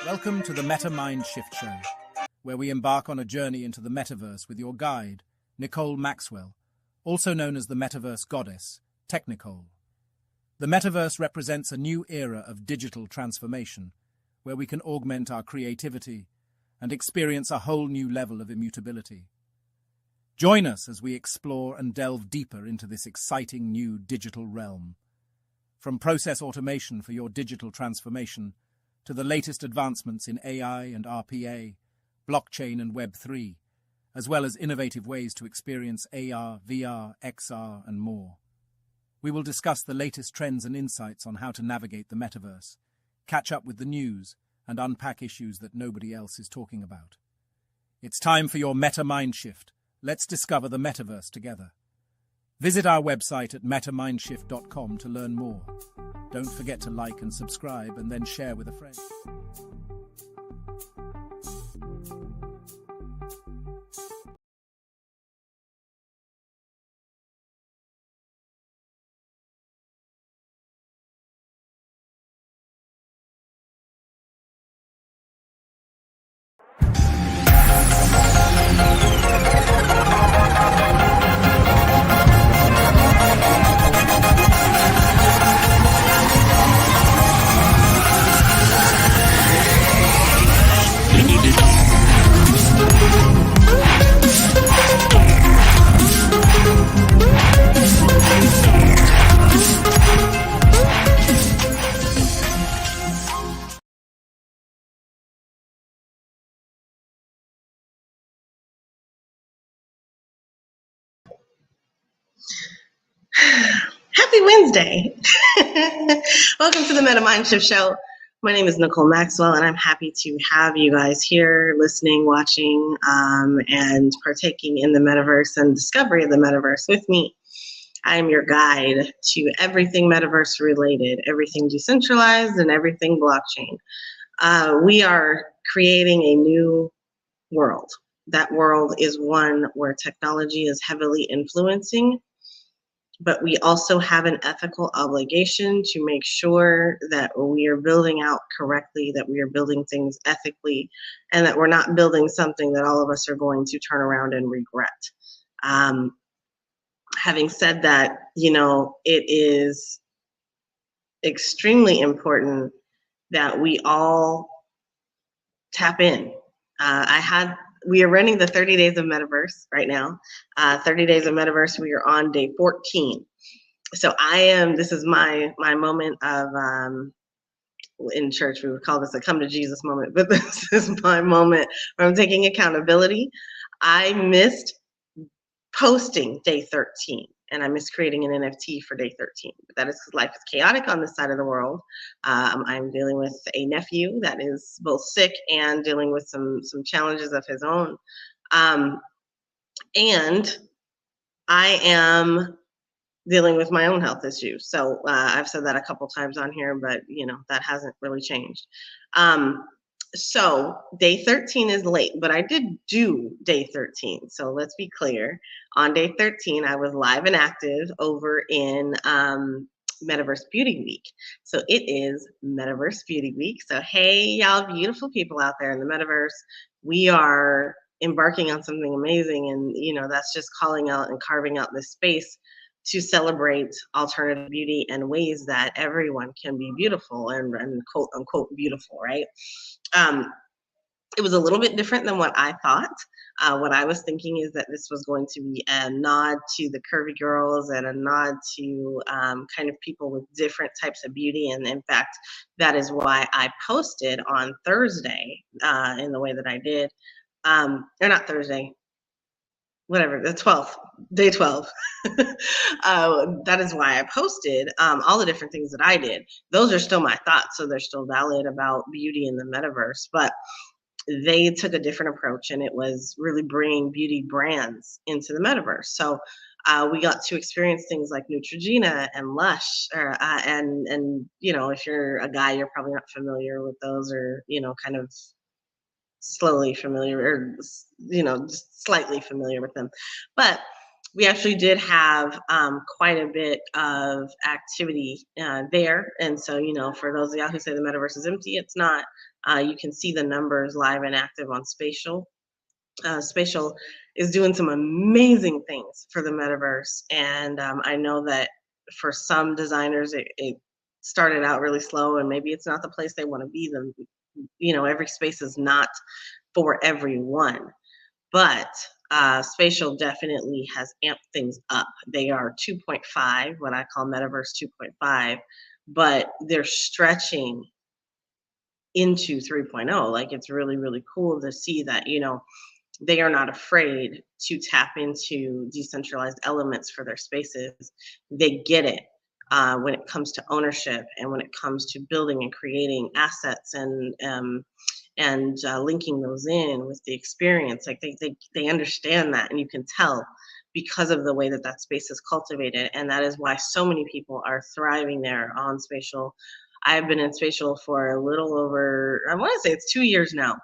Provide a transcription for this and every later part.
Welcome to the Meta Mind Shift Show, where we embark on a journey into the metaverse with your guide, Nicole Maxwell, also known as the Metaverse Goddess, Technicole. The metaverse represents a new era of digital transformation, where we can augment our creativity and experience a whole new level of immutability. Join us as we explore and delve deeper into this exciting new digital realm. From process automation for your digital transformation to the latest advancements in AI and RPA, blockchain and Web3, as well as innovative ways to experience AR, VR, XR, and more. We will discuss the latest trends and insights on how to navigate the metaverse, catch up with the news, and unpack issues that nobody else is talking about. It's time for your meta mind shift. Let's discover the metaverse together. Visit our website at metamindshift.com to learn more. Don't forget to like and subscribe, and then share with a friend. Happy Wednesday. Welcome to the Meta Mind Shift Show. My name is Nicole Maxwell, and I'm happy to have you guys here listening, watching, and partaking in the metaverse and discovery of the metaverse with me. I am your guide to everything metaverse related, everything decentralized, and everything blockchain. We are creating a new world. That world is one where technology is heavily influencing, but we also have an ethical obligation to make sure that we are building out correctly, that we are building things ethically, and that we're not building something that all of us are going to turn around and regret. Having said that, it is extremely important that we all tap in. We are running the 30 days of Metaverse right now. 30 days of Metaverse, we are on day 14. So this is my moment of, in church, we would call this a come to Jesus moment, but this is my moment where I'm taking accountability. I missed posting day 13, and I missed creating an NFT for day 13. But that is because life is chaotic on this side of the world. I'm dealing with a nephew that is both sick and dealing with some challenges of his own. And I am dealing with my own health issues. So I've said that a couple times on here, but that hasn't really changed. So day 13 is late, but I did do day 13. So let's be clear. On day 13, I was live and active over in Metaverse Beauty Week. So it is Metaverse Beauty Week. So hey, y'all beautiful people out there in the Metaverse, we are embarking on something amazing. And that's just calling out and carving out this space to celebrate alternative beauty and ways that everyone can be beautiful and quote unquote beautiful, right? It was a little bit different than what I thought. What I was thinking is that this was going to be a nod to the curvy girls and a nod to kind of people with different types of beauty. And in fact, that is why I posted on Thursday in the way that I did. Or not Thursday, whatever, the 12th, day 12. That is why I posted all the different things that I did. Those are still my thoughts, so they're still valid about beauty in the metaverse. But they took a different approach, and it was really bringing beauty brands into the metaverse. So we got to experience things like Neutrogena and Lush, and if you're a guy, you're probably not familiar with those, or kind of slowly familiar, or just slightly familiar with them. But we actually did have quite a bit of activity there. And so, for those of y'all who say the metaverse is empty, it's not. You can see the numbers live and active on Spatial. Spatial is doing some amazing things for the metaverse. And I know that for some designers, it started out really slow, and maybe it's not the place they want to be. Every space is not for everyone. But Spatial definitely has amped things up. They are 2.5, what I call Metaverse 2.5, but they're stretching into 3.0. Like, it's really, really cool to see that, they are not afraid to tap into decentralized elements for their spaces. They get it when it comes to ownership, and when it comes to building and creating assets, and linking those in with the experience. Like, they understand that, and you can tell because of the way that space is cultivated. And that is why so many people are thriving there on Spatial. I've been in Spatial for a little over, I want to say it's 2 years now.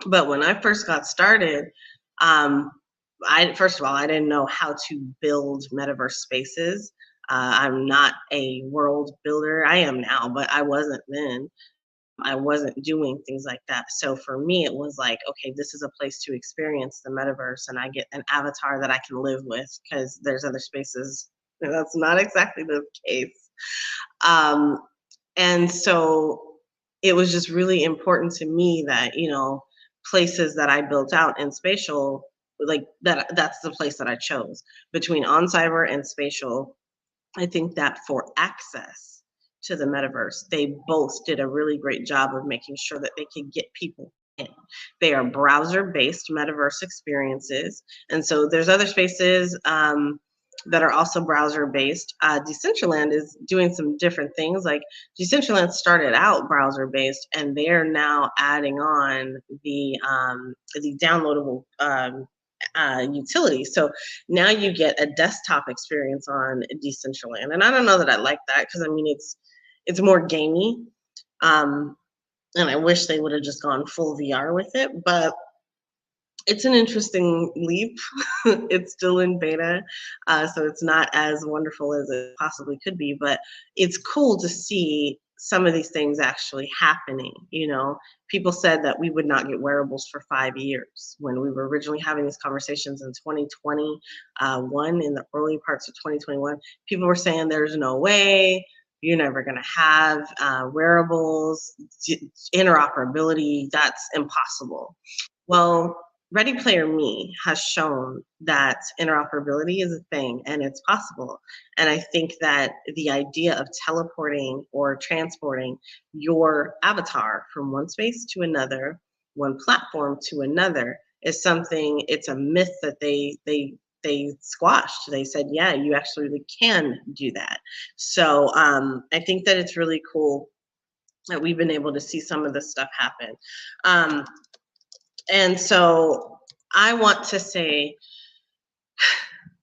But when I first got started, first of all, I didn't know how to build metaverse spaces. I'm not a world builder. I am now, but I wasn't then. I wasn't doing things like that. So for me, it was like, okay, this is a place to experience the metaverse, and I get an avatar that I can live with, because there's other spaces that's not exactly the case. And so it was just really important to me that, places that I built out in Spatial, like that's the place that I chose between On Cyber and Spatial. I think that for access to the metaverse, they both did a really great job of making sure that they could get people in. They are browser-based metaverse experiences, and so there's other spaces that are also browser-based. Decentraland is doing some different things. Like, Decentraland started out browser-based, and they're now adding on the downloadable utility. So now you get a desktop experience on Decentraland, and I don't know that I like that because I mean it's more gamey, and I wish they would have just gone full VR with it, but it's an interesting leap. It's still in beta, so it's not as wonderful as it possibly could be, but it's cool to see some of these things actually happening. You know, people said that we would not get wearables for 5 years when we were originally having these conversations in 2021, in the early parts of 2021. People were saying there's no way. You're never going to have wearables, interoperability. That's impossible. Well, Ready Player Me has shown that interoperability is a thing and it's possible. And I think that the idea of teleporting or transporting your avatar from one space to another, one platform to another, is something. It's a myth that they squashed. They said, yeah, you actually can do that. So I think that it's really cool that we've been able to see some of this stuff happen. Um, and so I want to say,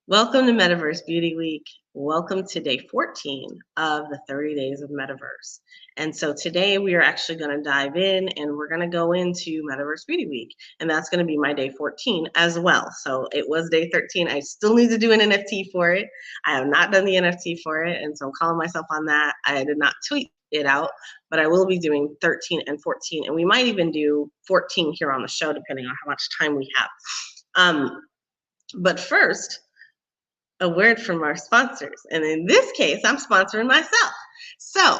welcome to Metaverse Beauty Week. Welcome to day 14 of the 30 days of Metaverse. And so today we are actually going to dive in and we're going to go into Metaverse Beauty Week. And that's going to be my day 14 as well. So it was day 13. I still need to do an NFT for it. I have not done the NFT for it. And so I'm calling myself on that. I did not tweet it out, but I will be doing 13 and 14. And we might even do 14 here on the show, depending on how much time we have. But first, a word from our sponsors. And in this case, I'm sponsoring myself. So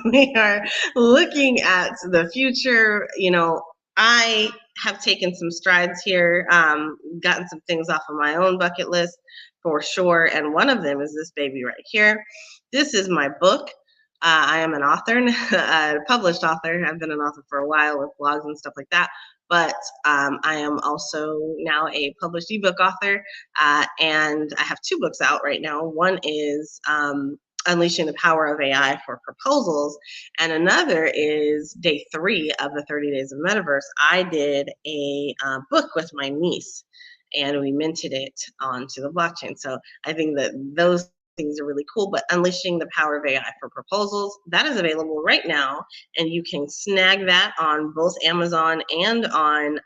we are looking at the future. You know, I have taken some strides here, gotten some things off of my own bucket list for sure. And one of them is this baby right here. This is my book. I am an author, a published author. I've been an author for a while with blogs and stuff like that. But I am also now a published ebook author, and I have 2 books out right now. One is Unleashing the Power of AI for Proposals, and another is day 3 of the 30 Days of Metaverse. I did a book with my niece, and we minted it onto the blockchain. So I think that those things are really cool. But Unleashing the Power of AI for Proposals, that is available right now, and you can snag that on both Amazon and on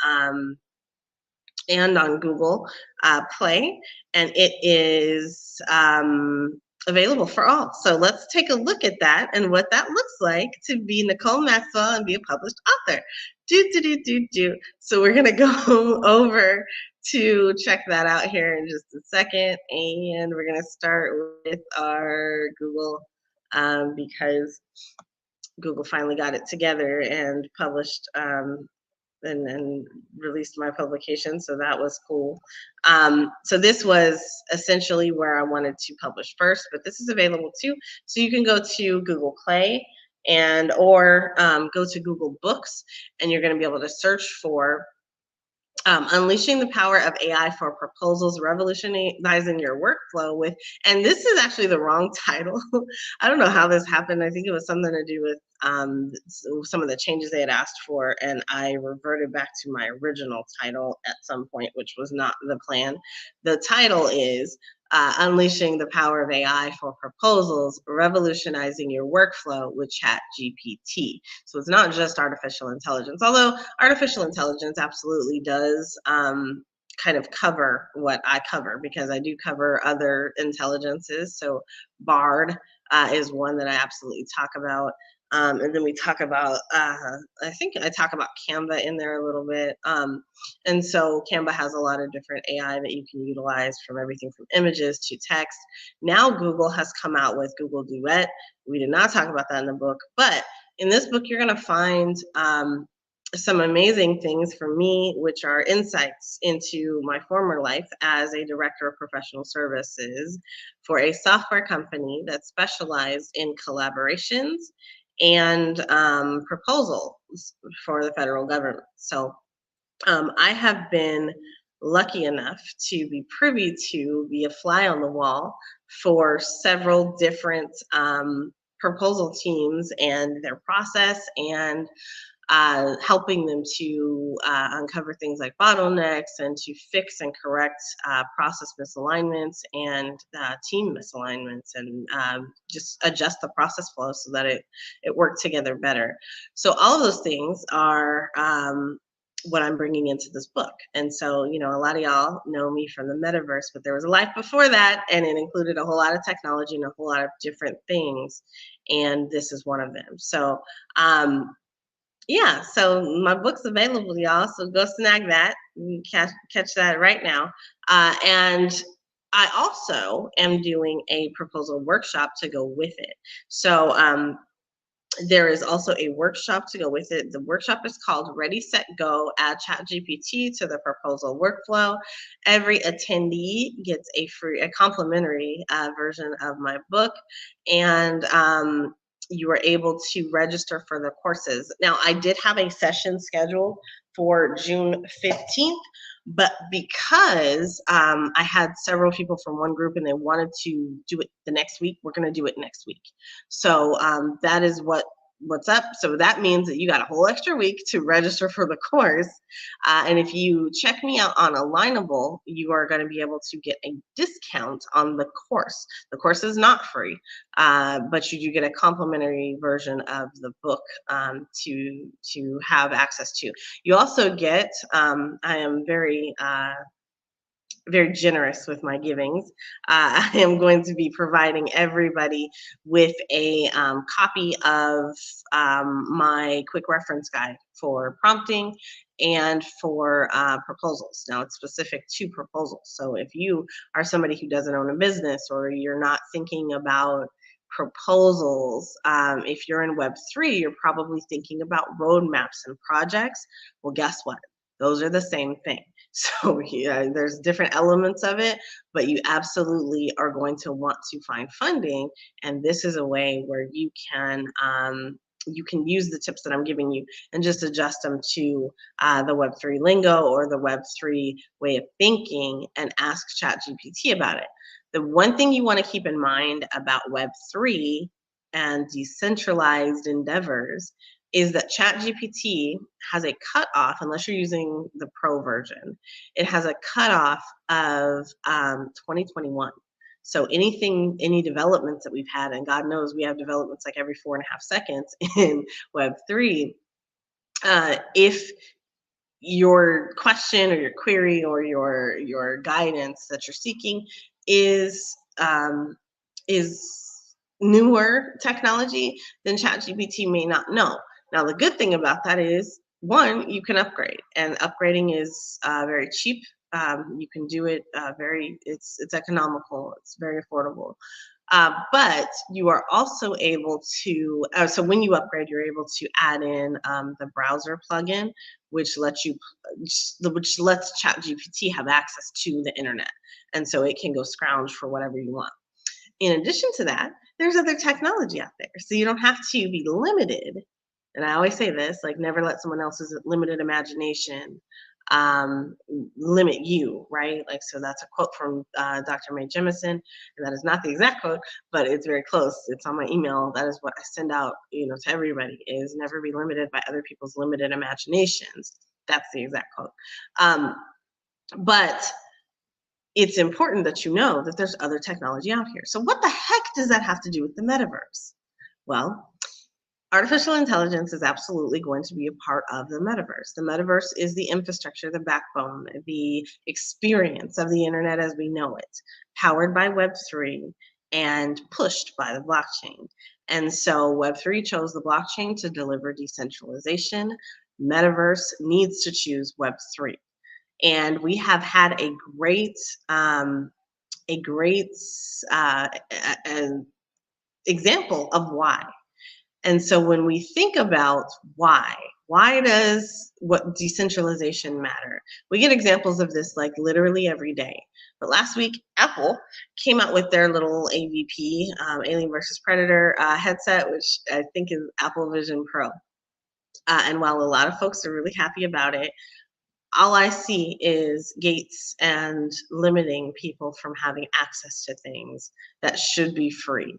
Google Play, and it is available for all. So let's take a look at that and what that looks like to be Nicole Maxwell and be a published author. So we're gonna go over to check that out here in just a second, and we're gonna start with our Google because Google finally got it together and published and released my publication, so that was cool. So this was essentially where I wanted to publish first, but this is available too. So you can go to Google Play or go to Google Books, and you're going to be able to search for Unleashing the Power of AI for Proposals, Revolutionizing Your Workflow with, and this is actually the wrong title. I don't know how this happened. I think it was something to do with some of the changes they had asked for, and I reverted back to my original title at some point, which was not the plan. The title is Unleashing the Power of AI for Proposals, Revolutionizing Your Workflow with ChatGPT. So it's not just artificial intelligence, although artificial intelligence absolutely does kind of cover what I cover, because I do cover other intelligences. So BARD is one that I absolutely talk about. And then we talk about, I think I talk about Canva in there a little bit. And so Canva has a lot of different AI that you can utilize, from everything from images to text. Now Google has come out with Google Duet. We did not talk about that in the book, but in this book, you're going to find some amazing things for me, which are insights into my former life as a director of professional services for a software company that specialized in collaborations and proposals for the federal government. So I have been lucky enough to be privy to be a fly on the wall for several different proposal teams and their process, and helping them to uncover things like bottlenecks and to fix and correct process misalignments and team misalignments, and just adjust the process flow so that it worked together better. So all of those things are what I'm bringing into this book. And so, you know, a lot of y'all know me from the metaverse, but there was a life before that, and it included a whole lot of technology and a whole lot of different things. And this is one of them. So, yeah, so my book's available, y'all. So go snag that. You can catch that right now. And I also am doing a proposal workshop to go with it. So there is also a workshop to go with it. The workshop is called Ready, Set, Go, Add ChatGPT to the Proposal Workflow. Every attendee gets a complimentary version of my book, and you are able to register for the courses. Now, I did have a session scheduled for June 15th, but because I had several people from one group and they wanted to do it the next week, we're going to do it next week. So that is what's up. So that means that you got a whole extra week to register for the course. And if you check me out on Alignable, you are going to be able to get a discount on the course. The course is not free, but you do get a complimentary version of the book to have access to. You also get, I am very generous with my givings. I am going to be providing everybody with a copy of my quick reference guide for prompting and for proposals. Now, it's specific to proposals. So if you are somebody who doesn't own a business, or you're not thinking about proposals, if you're in Web3, you're probably thinking about roadmaps and projects. Well, guess what? Those are the same thing. So yeah, there's different elements of it, but you absolutely are going to want to find funding. And this is a way where you can use the tips that I'm giving you and just adjust them to the Web3 lingo or the Web3 way of thinking, and ask ChatGPT about it. The one thing you want to keep in mind about Web3 and decentralized endeavors is that ChatGPT has a cutoff, unless you're using the pro version, it has a cutoff of 2021. So any developments that we've had, and God knows we have developments like every 4.5 seconds in Web3, if your question or your query or your guidance that you're seeking is newer technology, then ChatGPT may not know. Now, the good thing about that is, one, you can upgrade, and upgrading is very cheap. You can do it it's economical, it's very affordable. But you are also able to, so when you upgrade, you're able to add in the browser plugin, which lets ChatGPT have access to the internet. And so it can go scrounge for whatever you want. In addition to that, there's other technology out there. So you don't have to be limited. And I always say this, like, never let someone else's limited imagination limit you, right? Like, so that's a quote from Dr. Mae Jemison, and that is not the exact quote, but it's very close. It's on my email. That is what I send out, to everybody, is never be limited by other people's limited imaginations. That's the exact quote. But it's important that you know that there's other technology out here. So what the heck does that have to do with the metaverse? Well, artificial intelligence is absolutely going to be a part of the metaverse. The metaverse is the infrastructure, the backbone, the experience of the internet as we know it, powered by Web3 and pushed by the blockchain. And so Web3 chose the blockchain to deliver decentralization. Metaverse needs to choose Web3. And we have had a great example of why. And so when we think about why does what decentralization matter? We get examples of this like literally every day. But last week, Apple came out with their little AVP, Alien versus Predator headset, which I think is Apple Vision Pro. And while a lot of folks are really happy about it, all I see is gates and limiting people from having access to things that should be free.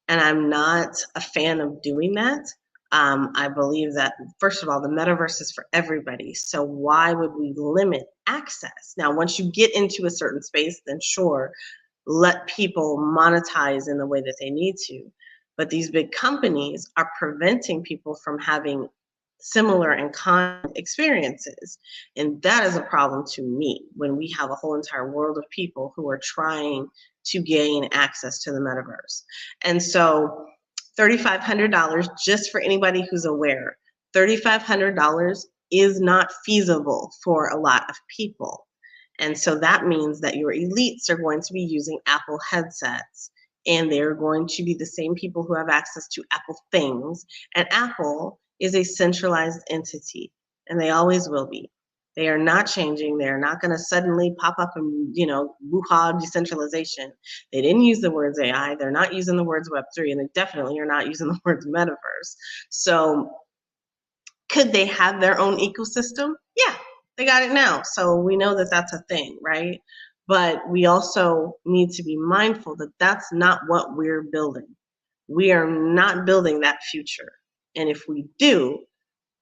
And I'm not a fan of doing that. I believe that, first of all, the metaverse is for everybody. So why would we limit access? Now, once you get into a certain space, then sure, let people monetize in the way that they need to. But these big companies are preventing people from having similar and kind experiences. And that is a problem to me when we have a whole entire world of people who are trying to gain access to the metaverse. And so $3,500, just for anybody who's aware, $3,500 is not feasible for a lot of people. And so that means that your elites are going to be using Apple headsets, and they're going to be the same people who have access to Apple things. And Apple is a centralized entity, and they always will be. They are not changing. They're not going to suddenly pop up and, woo-ha decentralization. They didn't use the words AI. They're not using the words Web3, and they definitely are not using the words metaverse. So could they have their own ecosystem? Yeah, they got it now. So we know that that's a thing, right? But we also need to be mindful that that's not what we're building. We are not building that future. And if we do,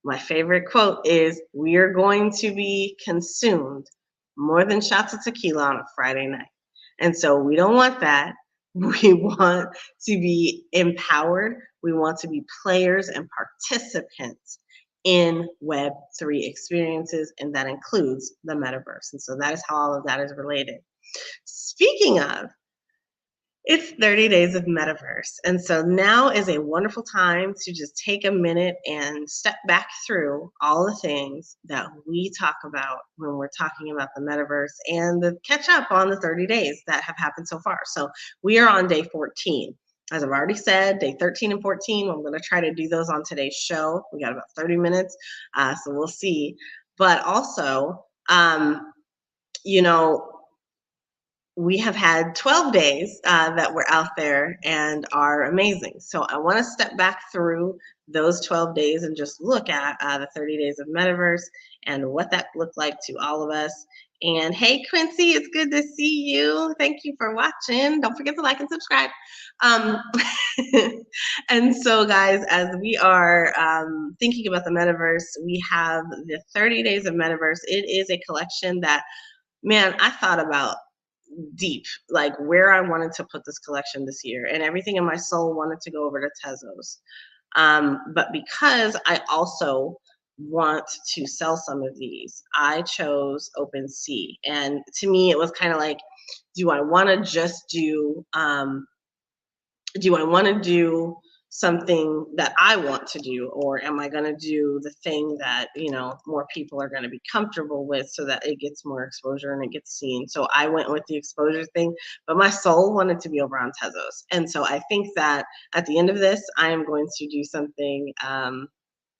my favorite quote is, we are going to be consumed more than shots of tequila on a Friday night. And so we don't want that. We want to be empowered. We want to be players and participants in Web3 experiences, and that includes the metaverse. And so that is how all of that is related. Speaking of, it's 30 days of metaverse. And so now is a wonderful time to just take a minute and step back through all the things that we talk about when we're talking about the metaverse and the catch up on the 30 days that have happened so far. So we are on day 14. As I've already said, day 13 and 14, I'm going to try to do those on today's show. We got about 30 minutes, so we'll see. But also, you know, we have had 12 days that were out there and are amazing. So I want to step back through those 12 days and just look at the 30 days of metaverse and what that looked like to all of us. And hey, Quincy, it's good to see you. Thank you for watching. Don't forget to like and subscribe. And so, guys, as we are thinking about the metaverse, we have the 30 days of metaverse. It is a collection that, man, I thought about deep, like where I wanted to put this collection this year, and everything in my soul wanted to go over to Tezos. But because I also want to sell some of these, I chose OpenSea. And to me, it was kind of like, do I want to just do I want to do something that I want to do, or am I going to do the thing that, more people are going to be comfortable with so that it gets more exposure and it gets seen? So I went with the exposure thing, but my soul wanted to be over on Tezos. And so I think that at the end of this, I am going to do something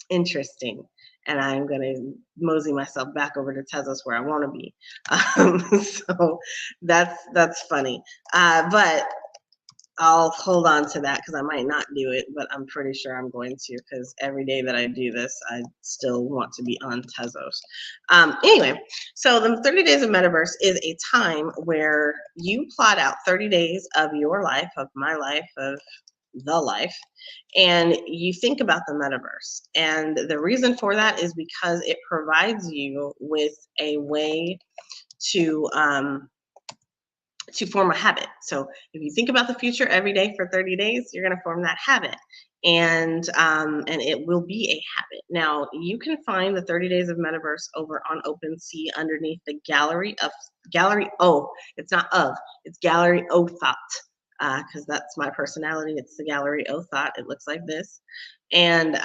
interesting, and I'm going to mosey myself back over to Tezos where I want to be. So that's funny. But I'll hold on to that because I might not do it, but I'm pretty sure I'm going to, because every day that I do this, I still want to be on Tezos. Anyway, so the 30 days of metaverse is a time where you plot out 30 days of your life, of my life, of the life, and you think about the metaverse. And the reason for that is because it provides you with a way to form a habit. So if you think about the future every day for 30 days, you're going to form that habit. And it will be a habit. Now, you can find the 30 days of metaverse over on OpenSea underneath the gallery. It's not of, it's gallery O thought, because that's my personality. It's the gallery O thought. It looks like this. And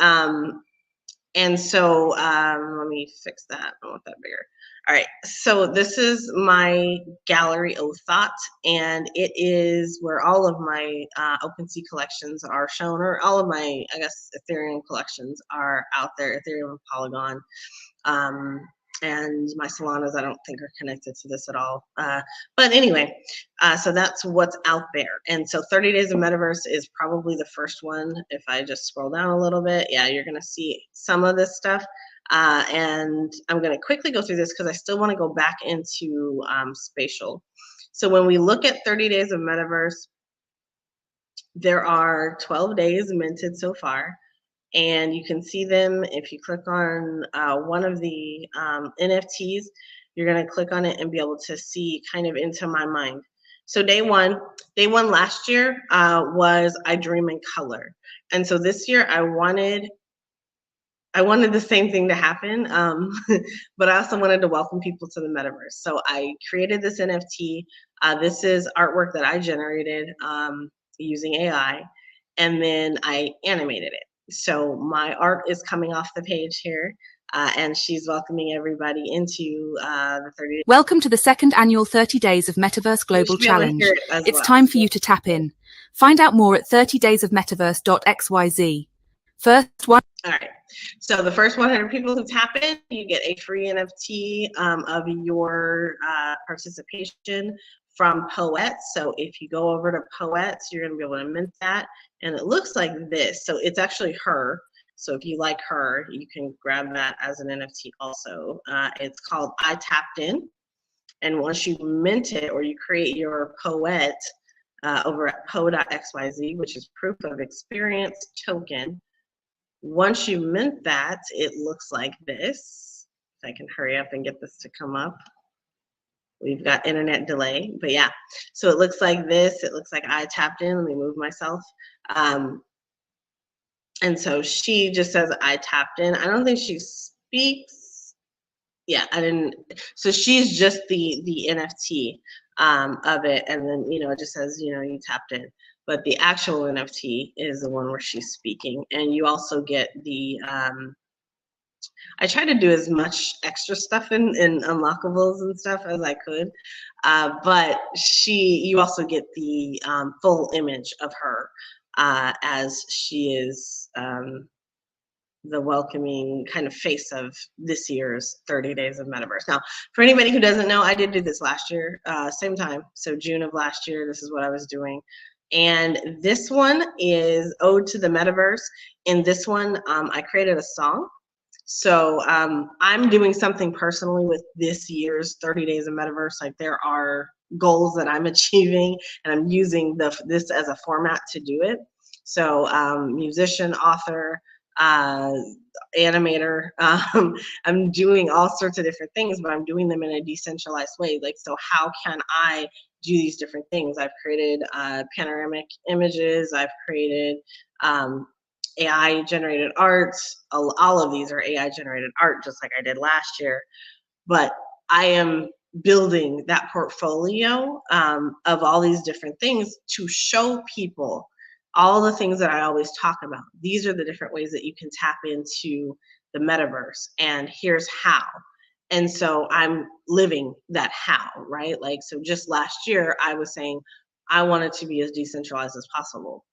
so let me fix that. I want that bigger. All right, so this is my gallery of thought, and it is where all of my OpenSea collections are shown, or all of my, I guess, Ethereum collections are out there, Ethereum and Polygon. And my Solanas, I don't think, are connected to this at all. But anyway, so that's what's out there. And so 30 Days of Metaverse is probably the first one. If I just scroll down a little bit, yeah, you're going to see some of this stuff. And I'm going to quickly go through this because I still want to go back into spatial. So when we look at 30 Days of Metaverse, there are 12 days minted so far. and you can see them if you click on one of the NFTs. You're going to click on it and be able to see kind of into my mind. So day one last year was I Dream in Color, and so this year I wanted the same thing to happen, but I also wanted to welcome people to the metaverse. So I created this NFT. This is artwork that I generated using AI, and then I animated it. So my art is coming off the page here, and she's welcoming everybody into the 30 days. Welcome to the second annual 30 Days of Metaverse Global Challenge. It's time for you to tap in. Find out more at 30daysofmetaverse.xyz. First one. All right. So the first 100 people who tap in, you get a free NFT of your participation from Poets. So if you go over to Poets, you're going to be able to mint that. And it looks like this. So it's actually her. So if you like her, you can grab that as an NFT also. It's called I Tapped In. And once you mint it or you create your Poet over at po.xyz, which is proof of experience token, once you mint that, it looks like this. If I can hurry up and get this to come up. We've got internet delay, but yeah. So it looks like this. It looks like I tapped in. Let me move myself. And so she just says I tapped in. I don't think she speaks. Yeah, I didn't. So she's just the NFT of it, and then it just says you tapped in. But the actual NFT is the one where she's speaking, and you also get the. I try to do as much extra stuff in unlockables and stuff as I could, but you also get the full image of her as she is the welcoming kind of face of this year's 30 Days of Metaverse. Now, for anybody who doesn't know, I did do this last year, same time. So June of last year, this is what I was doing. And this one is Ode to the Metaverse. In this one, I created a song. So I'm doing something personally with this year's 30 Days of Metaverse. Like there are goals that I'm achieving, and I'm using this as a format to do it. So musician, author, animator, I'm doing all sorts of different things, but I'm doing them in a decentralized way. Like, so how can I do these different things? I've created panoramic images. I've created AI generated art. All of these are AI generated art, just like I did last year. But I am building that portfolio of all these different things to show people all the things that I always talk about. These are the different ways that you can tap into the metaverse, and here's how. And so I'm living that how, right? Like, so just last year, I was saying I wanted to be as decentralized as possible.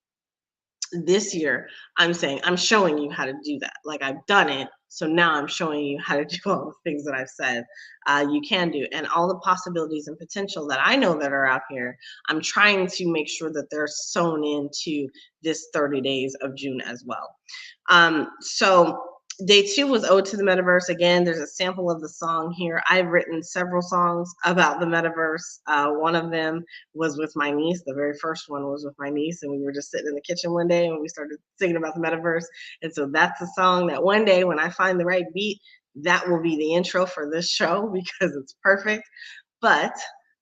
This year, I'm saying I'm showing you how to do that. Like, I've done it, so now I'm showing you how to do all the things that I've said you can do, and all the possibilities and potential that I know that are out here. I'm trying to make sure that they're sewn into this 30 days of June as well. So day 2 was Ode to the Metaverse. Again, there's a sample of the song here. I've written several songs about the metaverse. One of them was with my niece. The very first one was with my niece, and we were just sitting in the kitchen one day and we started singing about the metaverse. And so that's a song that one day when I find the right beat, that will be the intro for this show because it's perfect. But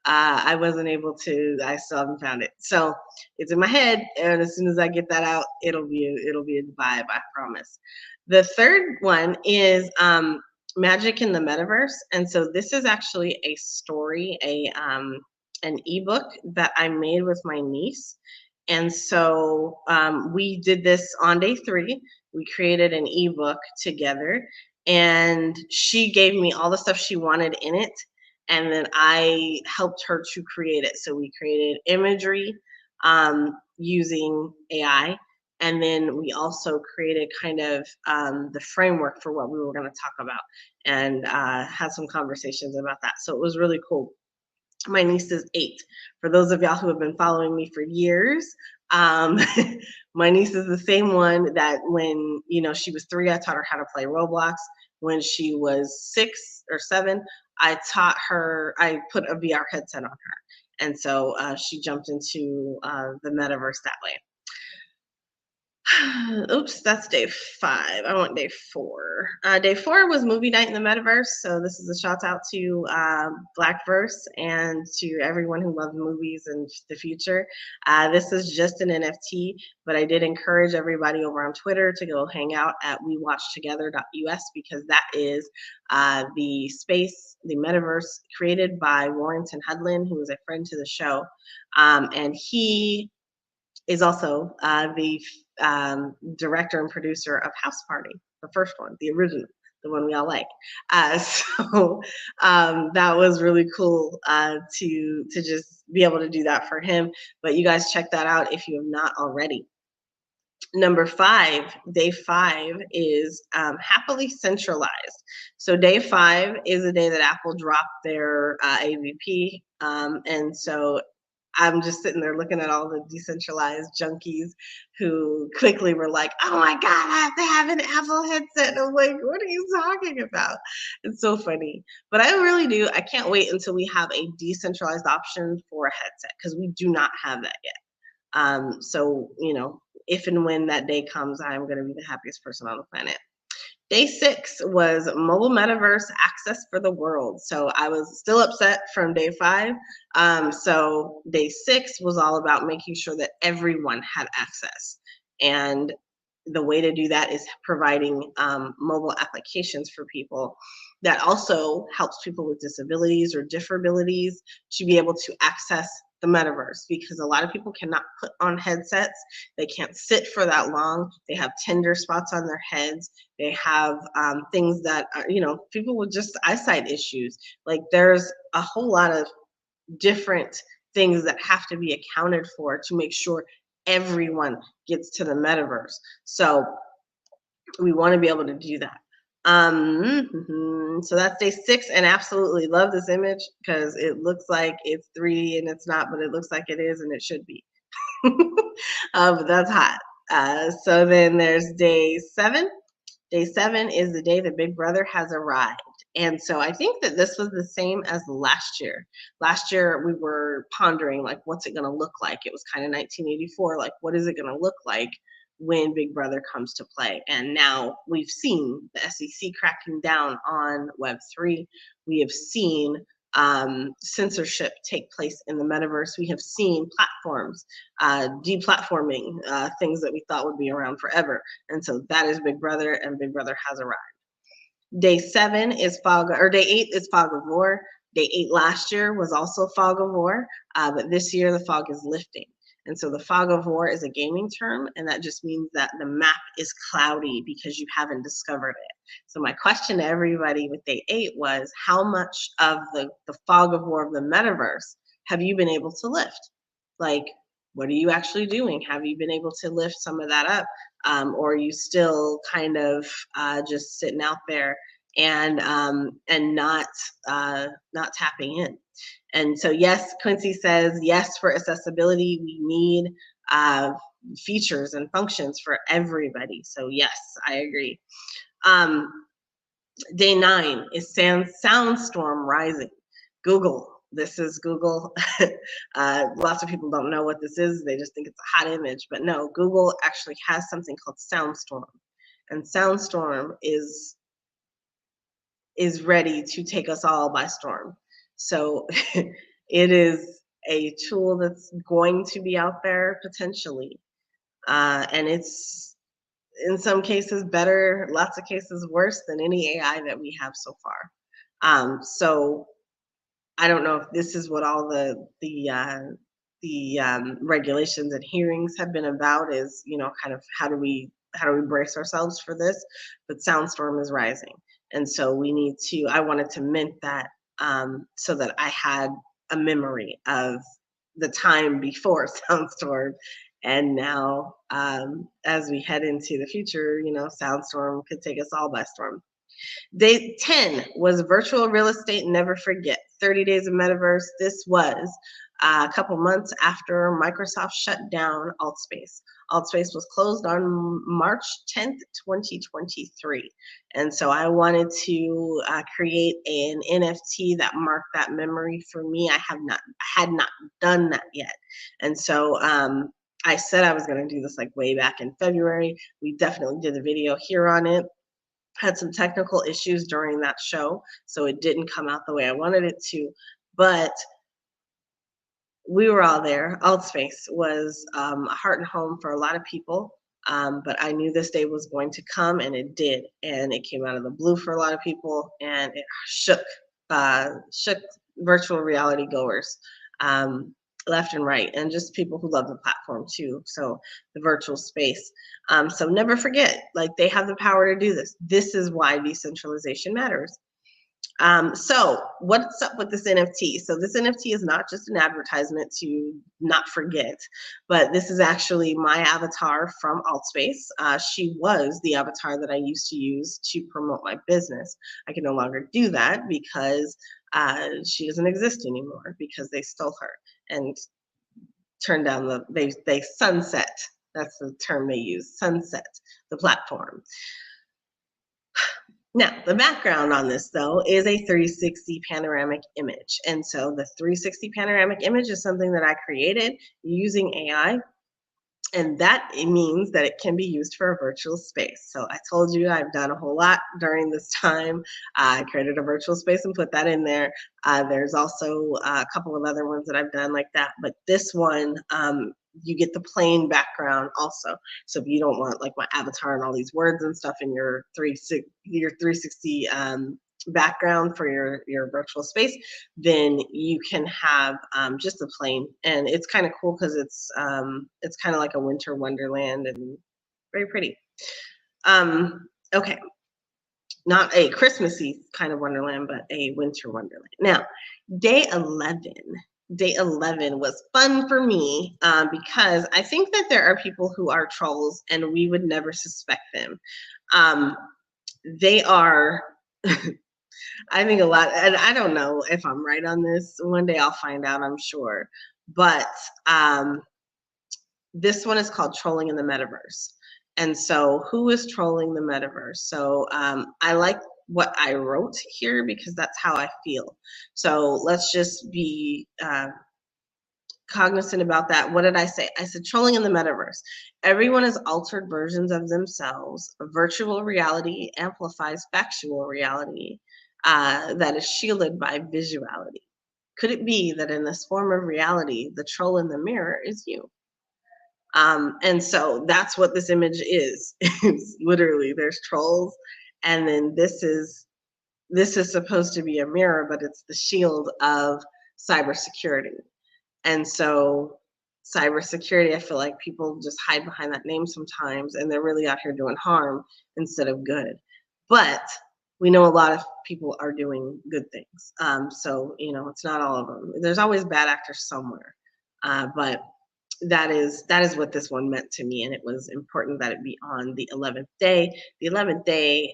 I wasn't able to. I still haven't found it. So it's in my head, and as soon as I get that out, it'll be a vibe. I promise. The third one is Magic in the Metaverse, and so this is actually a story, an ebook that I made with my niece. And so we did this on day 3. We created an ebook together, and she gave me all the stuff she wanted in it, and then I helped her to create it. So we created imagery using AI, and then we also created kind of the framework for what we were going to talk about, and had some conversations about that. So it was really cool. My niece is 8. For those of y'all who have been following me for years, my niece is the same one that when she was 3, I taught her how to play Roblox. When she was 6 or 7, I put a VR headset on her. And so she jumped into the metaverse that way. Oops, that's day 5. I want day 4. Day 4 was movie night in the metaverse. So this is a shout out to Blackverse and to everyone who loves movies and the future. This is just an NFT, but I did encourage everybody over on Twitter to go hang out at wewatchtogether.us because that is the space, the metaverse created by Warrington Hudlin, who is a friend to the show. And he is also the director and producer of House Party, the first one, the original, the one we all like. So that was really cool to just be able to do that for him. But you guys check that out if you have not already. Number 5, day 5 is happily centralized. So day 5 is the day that Apple dropped their AVP. And so I'm just sitting there looking at all the decentralized junkies who quickly were like, oh my God, I have to have an Apple headset. And I'm like, what are you talking about? It's so funny. But I really do. I can't wait until we have a decentralized option for a headset because we do not have that yet. So, you know, if and when that day comes, I'm going to be the happiest person on the planet. Day 6 was mobile metaverse access for the world. So I was still upset from day 5. So day 6 was all about making sure that everyone had access. And the way to do that is providing mobile applications for people that also helps people with disabilities or differabilities to be able to access the metaverse, because a lot of people cannot put on headsets. They can't sit for that long. They have tender spots on their heads. They have things that are, you know, people with just eyesight issues. Like there's a whole lot of different things that have to be accounted for to make sure everyone gets to the metaverse. So we want to be able to do that. So that's day 6, and absolutely love this image because it looks like it's 3D and it's not, but it looks like it is and it should be. But that's hot. So then there's day 7. Day 7 is the day that Big Brother has arrived. And so I think that this was the same as last year. Last year we were pondering like, what's it going to look like? It was kind of 1984. Like, what is it going to look like when Big Brother comes to play? And now we've seen the SEC cracking down on Web3. We have seen censorship take place in the metaverse. We have seen platforms deplatforming things that we thought would be around forever. And so that is Big Brother, and Big Brother has arrived. Day 7 is day 8 is Fog of War. Day 8 last year was also Fog of War, but this year the fog is lifting. And so the fog of war is a gaming term, and that just means that the map is cloudy because you haven't discovered it. So my question to everybody with day 8 was, how much of the fog of war of the metaverse have you been able to lift? Like, what are you actually doing? Have you been able to lift some of that up? Or are you still kind of just sitting out there and not tapping in? And so, yes, Quincy says, yes, for accessibility, we need features and functions for everybody. So yes, I agree. Day 9 is Soundstorm Rising. Google. This is Google. Lots of people don't know what this is. They just think it's a hot image. But no, Google actually has something called Soundstorm. And Soundstorm is ready to take us all by storm. So it is a tool that's going to be out there potentially. And it's in some cases better, lots of cases worse than any AI that we have so far. So I don't know if this is what all the regulations and hearings have been about, is, you know, kind of how do we brace ourselves for this? But Soundstorm is rising. And so we need to, I wanted to mint that so that I had a memory of the time before Soundstorm. And now, as we head into the future, you know, Soundstorm could take us all by storm. Day 10 was virtual real estate never forget, 30 days of metaverse. This was a couple months after Microsoft shut down Altspace. Altspace was closed on March 10th, 2023. And so I wanted to create an NFT that marked that memory for me. I had not done that yet. And so I said I was going to do this like way back in February. We definitely did a video here on it. Had some technical issues during that show, so it didn't come out the way I wanted it to, but we were all there. Altspace was a heart and home for a lot of people, but I knew this day was going to come, and it did. And it came out of the blue for a lot of people, and it shook virtual reality goers left and right, and just people who love the platform too. So the virtual space. So never forget, like, they have the power to do this. This is why decentralization matters. So what's up with this NFT? So this NFT is not just an advertisement to not forget, but this is actually my avatar from Altspace. She was the avatar that I used to use to promote my business. I can no longer do that because she doesn't exist anymore, because they stole her and turned down they sunset. That's the term they use, sunset the platform. Now, the background on this, though, is a 360 panoramic image. And so the 360 panoramic image is something that I created using AI. And that means that it can be used for a virtual space. So I told you I've done a whole lot during this time. I created a virtual space and put that in there. There's also a couple of other ones that I've done like that. But this one, you get the plain background also. So if you don't want like my avatar and all these words and stuff in your 360 background for your virtual space, then you can have just a plain, and it's kind of cool because it's kind of like a winter wonderland and very pretty. Okay, not a Christmassy kind of wonderland, but a winter wonderland. Now, day 11 was fun for me because I think that there are people who are trolls and we would never suspect them. They are I think a lot, and I don't know if I'm right on this. One day I'll find out, I'm sure. But this one is called Trolling in the Metaverse. And so who is trolling the metaverse? So I like what I wrote here because that's how I feel. So let's just be cognizant about that. What did I say? I said trolling in the metaverse. Everyone is altered versions of themselves. Virtual reality amplifies factual reality that is shielded by visuality. Could it be that in this form of reality, the troll in the mirror is you? And so that's what this image is. It's literally, there's trolls, and then this is supposed to be a mirror, but it's the shield of cybersecurity. And so cybersecurity, I feel like people just hide behind that name sometimes, and they're really out here doing harm instead of good. But we know a lot of people are doing good things. So, you know, it's not all of them. There's always bad actors somewhere. But that is what this one meant to me, and it was important that it be on the 11th day. The 11th day,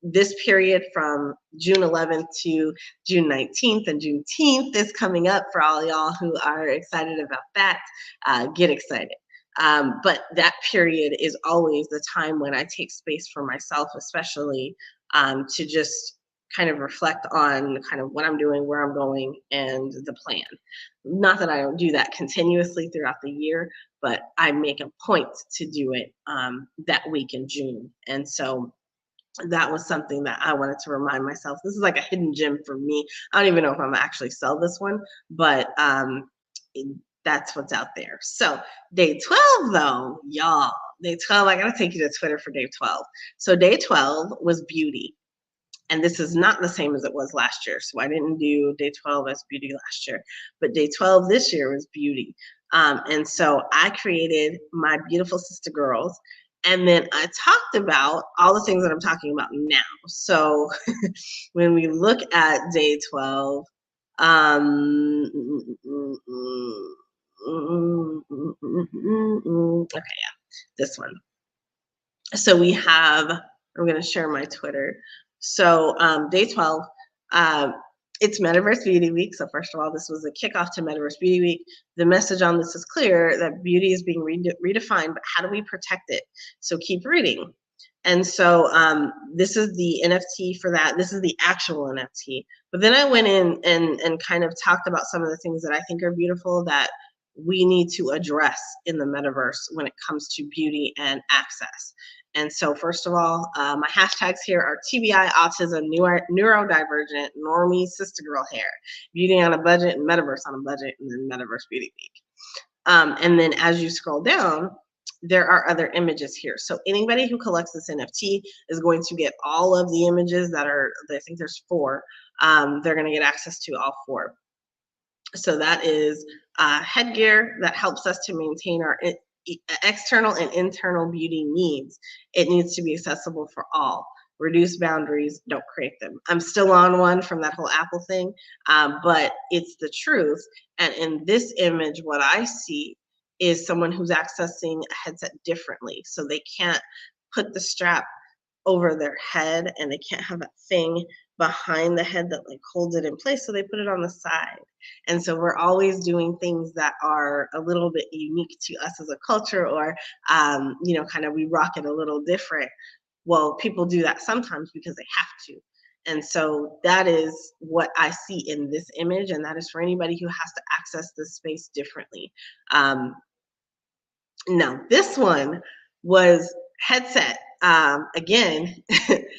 this period from June 11th to June 19th, and Juneteenth is coming up for all y'all who are excited about that. Get excited. But that period is always the time when I take space for myself, especially to just kind of reflect on kind of what I'm doing, where I'm going, and the plan. Not that I don't do that continuously throughout the year, but I make a point to do it that week in June. And so that was something that I wanted to remind myself. This is like a hidden gem for me. I don't even know if I'm gonna actually sell this one, but that's what's out there. So day 12 though, y'all, day 12, I gotta take you to Twitter for day 12. So day 12 was beauty. And this is not the same as it was last year. So I didn't do day 12 as beauty last year, but day 12 this year was beauty. And so I created my beautiful sister girls. And then I talked about all the things that I'm talking about now. So when we look at day 12, okay, yeah, this one. So we have, I'm going to share my Twitter. So day 12, it's Metaverse Beauty Week. So first of all, this was a kickoff to Metaverse Beauty Week. The message on this is clear, that beauty is being redefined, but how do we protect it? So keep reading. And so this is the NFT for that. This is the actual NFT. But then I went in and kind of talked about some of the things that I think are beautiful that we need to address in the metaverse when it comes to beauty and access. And so first of all, my hashtags here are TBI, autism, neurodivergent, normie, sister girl hair, beauty on a budget, and metaverse on a budget, and then Metaverse Beauty Week. And then as you scroll down, there are other images here. So anybody who collects this NFT is going to get all of the images that are, I think there's 4. They're going to get access to all 4. So that is headgear that helps us to maintain our external and internal beauty needs. It needs to be accessible for all. Reduce boundaries, don't create them. I'm still on one from that whole Apple thing, but it's the truth. And in this image, what I see is someone who's accessing a headset differently. So they can't put the strap over their head, and they can't have that thing behind the head that like holds it in place, so they put it on the side. And so we're always doing things that are a little bit unique to us as a culture, or you know, kind of we rock it a little different. Well, people do that sometimes because they have to. And so that is what I see in this image, and that is for anybody who has to access this space differently. Now, this one was headset. Again,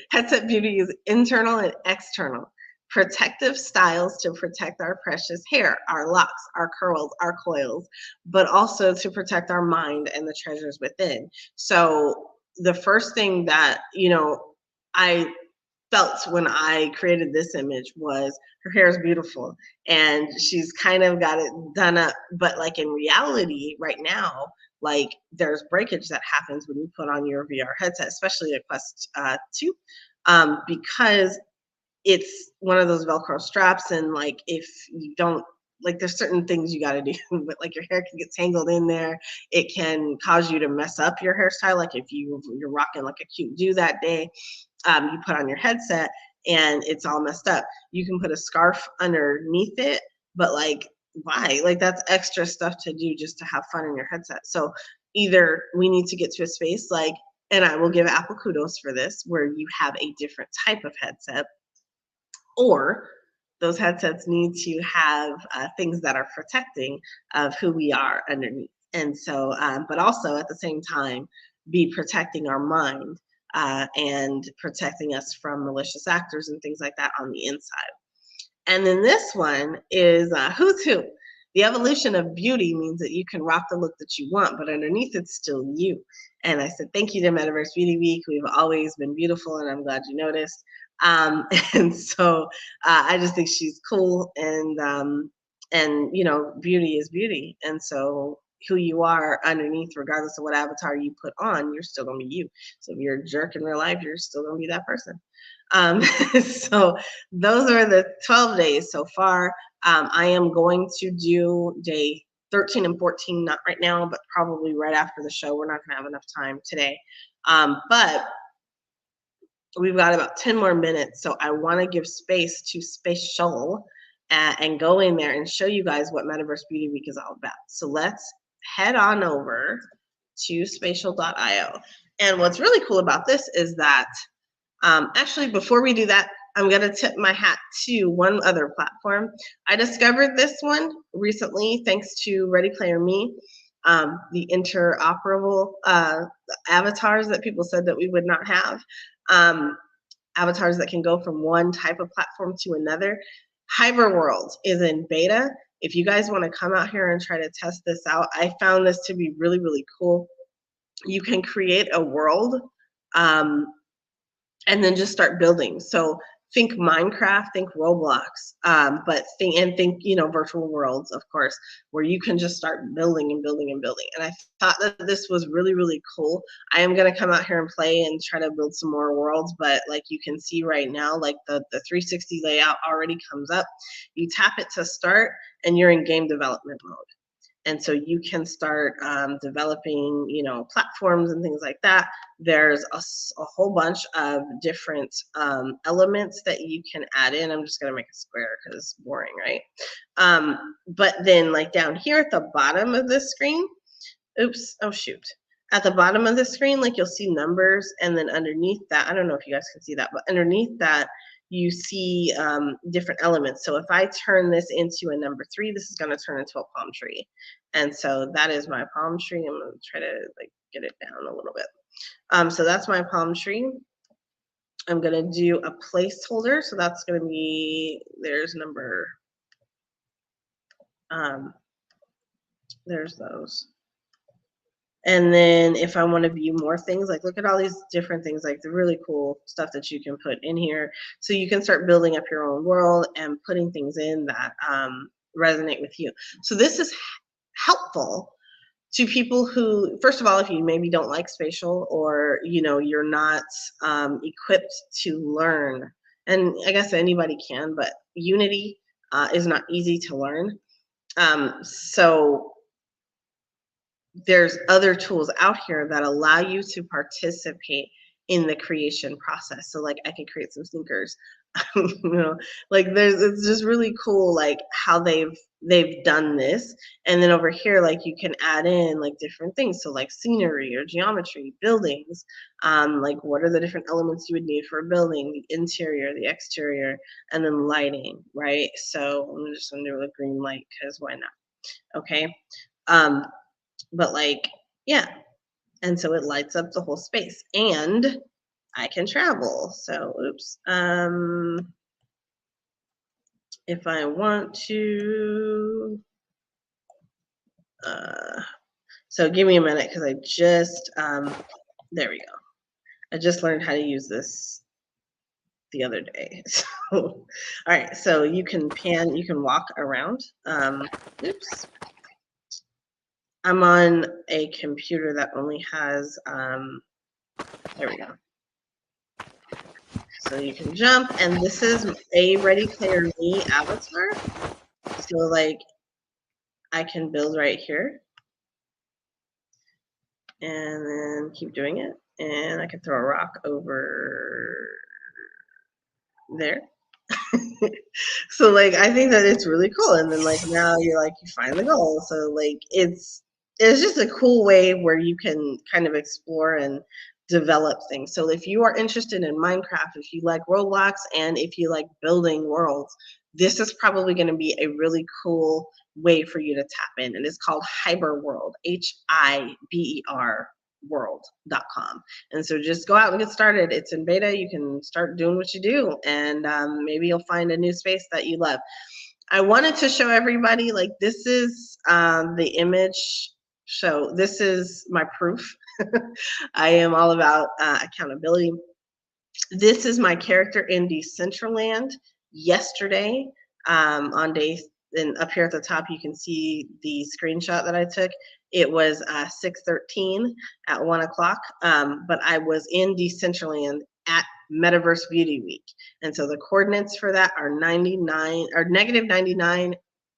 headset beauty is internal and external. Protective styles to protect our precious hair, our locks, our curls, our coils, but also to protect our mind and the treasures within. So the first thing that, you know, I felt when I created this image was her hair is beautiful and she's kind of got it done up, but like in reality right now, like there's breakage that happens when you put on your VR headset, especially a Quest 2, because it's one of those Velcro straps, and like if you don't, like there's certain things you got to do, but like your hair can get tangled in there. It can cause you to mess up your hairstyle. Like if you're rocking like a cute do that day, you put on your headset and it's all messed up. You can put a scarf underneath it, but like why? Like that's extra stuff to do just to have fun in your headset. So either we need to get to a space like, and I will give Apple kudos for this, where you have a different type of headset, or those headsets need to have things that are protecting of who we are underneath. And so, but also at the same time, be protecting our mind and protecting us from malicious actors and things like that on the inside. And then this one is Who's Who. The evolution of beauty means that you can rock the look that you want, but underneath it's still you. And I said, thank you to Metaverse Beauty Week. We've always been beautiful, and I'm glad you noticed. And so I just think she's cool, and you know, beauty is beauty. And so who you are underneath, regardless of what avatar you put on, you're still gonna be you. So if you're a jerk in real life, you're still gonna be that person. So those are the 12 days so far. I am going to do day 13 and 14, not right now, but probably right after the show. We're not gonna have enough time today. But we've got about 10 more minutes, so I want to give space to Spatial and go in there and show you guys what Metaverse Beauty Week is all about. So let's head on over to spatial.io. And what's really cool about this is that, actually, before we do that, I'm going to tip my hat to one other platform. I discovered this one recently thanks to Ready Player Me. The interoperable avatars that people said that we would not have. Avatars that can go from one type of platform to another. Hyperworld is in beta. If you guys want to come out here and try to test this out, I found this to be really, really cool. You can create a world and then just start building. So think Minecraft, think Roblox, but think, you know, virtual worlds, of course, where you can just start building and building and building. And I thought that this was really, really cool. I am going to come out here and play and try to build some more worlds, but like you can see right now, like the 360 layout already comes up. You tap it to start and you're in game development mode. And so you can start developing, you know, platforms and things like that. There's a whole bunch of different elements that you can add in. I'm just going to make a square because it's boring, right? But then like down here at the bottom of this screen, oops, oh shoot. at the bottom of the screen, like you'll see numbers, and then underneath that, I don't know if you guys can see that, but underneath that, you see different elements. So if I turn this into a number 3, this is going to turn into a palm tree. And so that is my palm tree. I'm going to try to like get it down a little bit. So that's my palm tree. I'm going to do a placeholder. So that's going to be, there's number, there's those. And then if I want to view more things, like look at all these different things, like the really cool stuff that you can put in here. So you can start building up your own world and putting things in that resonate with you. So this is helpful to people who, first of all, if you maybe don't like spatial, or you're not equipped to learn, and I guess anybody can, but Unity is not easy to learn. So there's other tools out here that allow you to participate in the creation process. So like I can create some sneakers, like it's just really cool, like how they've done this. And then over here, like you can add in like different things. So like scenery or geometry, buildings, like what are the different elements you would need for a building, the interior, the exterior, and then lighting, right? So I'm just gonna do a green light because why not? Okay. But like, yeah. And so it lights up the whole space, and I can travel. So, oops. If I want to, so give me a minute because I just, there we go. I just learned how to use this the other day. So, all right. So you can pan, you can walk around. Oops. I'm on a computer that only has, there we go. So you can jump, and this is a Ready Player Me avatar. So like I can build right here and then keep doing it. And I can throw a rock over there. So like I think that it's really cool. And then like now you're like you find the goal. So like it's just a cool way where you can kind of explore and develop things. So if you are interested in Minecraft, if you like Roblox, and if you like building worlds, this is probably going to be a really cool way for you to tap in. And it's called Hyber World, HIBER world.com. And so just go out and get started. It's in beta. You can start doing what you do, and maybe you'll find a new space that you love. I wanted to show everybody, like this is the image. So this is my proof. I am all about accountability. This is my character in Decentraland yesterday on day, and up here at the top you can see the screenshot that I took. It was 6:13 at 1 o'clock, but I was in Decentraland at Metaverse Beauty Week. And so the coordinates for that are 99 or negative 99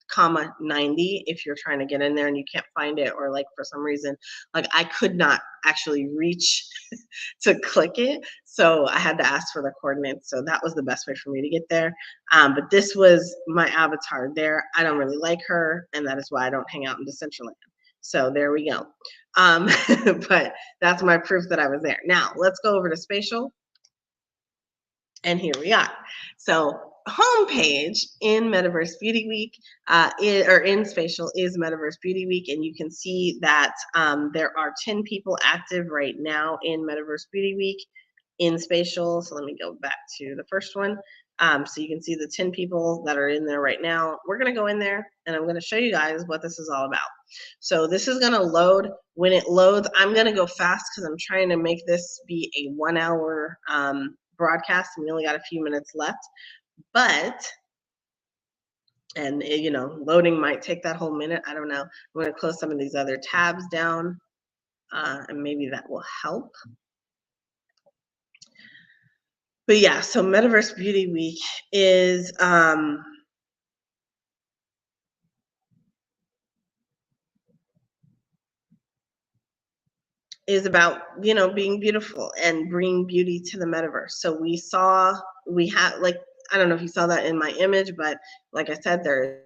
comma 90 if you're trying to get in there and you can't find it, or like for some reason like I could not actually reach to click it, so I had to ask for the coordinates. So that was the best way for me to get there. But this was my avatar there. I don't really like her, and that is why I don't hang out in Decentraland. So there we go. But that's my proof that I was there. Now let's go over to spatial, and here we are. So homepage in Metaverse Beauty Week, or in spatial, is Metaverse Beauty Week, and you can see that there are 10 people active right now in Metaverse Beauty Week in spatial. So let me go back to the first one. So you can see the 10 people that are in there right now. We're going to go in there, and I'm going to show you guys what this is all about. So this is going to load. When it loads, I'm going to go fast because I'm trying to make this be a 1 hour broadcast, and we only got a few minutes left. But, and loading might take that whole minute. I don't know. I'm going to close some of these other tabs down, and maybe that will help. But yeah, so Metaverse Beauty Week is about being beautiful and bringing beauty to the metaverse. So we had, like, I don't know if you saw that in my image, but like I said, there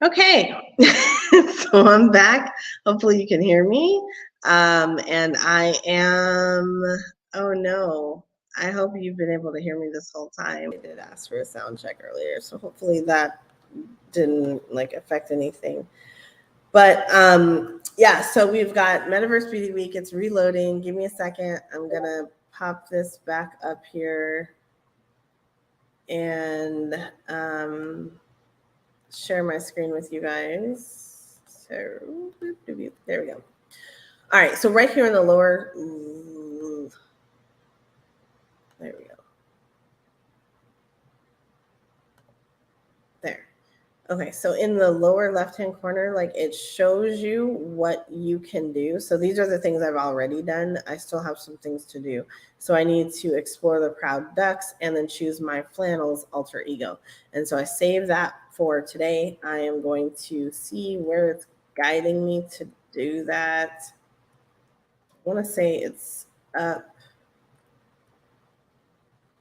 Okay, so I'm back. Hopefully you can hear me. And I am, oh no, I hope you've been able to hear me this whole time. I did ask for a sound check earlier, so hopefully that didn't like affect anything. But yeah, so we've got Metaverse Beauty Week. It's reloading. Give me a second. I'm gonna pop this back up here and share my screen with you guys. So there we go. All right, so right here in the lower, there we go. There. Okay, so in the lower left-hand corner, like it shows you what you can do. So these are the things I've already done. I still have some things to do. So I need to explore the proud ducks and then choose my flannels alter ego. And so I save that for today. I am going to see where it's guiding me to do that. I want to say it's up.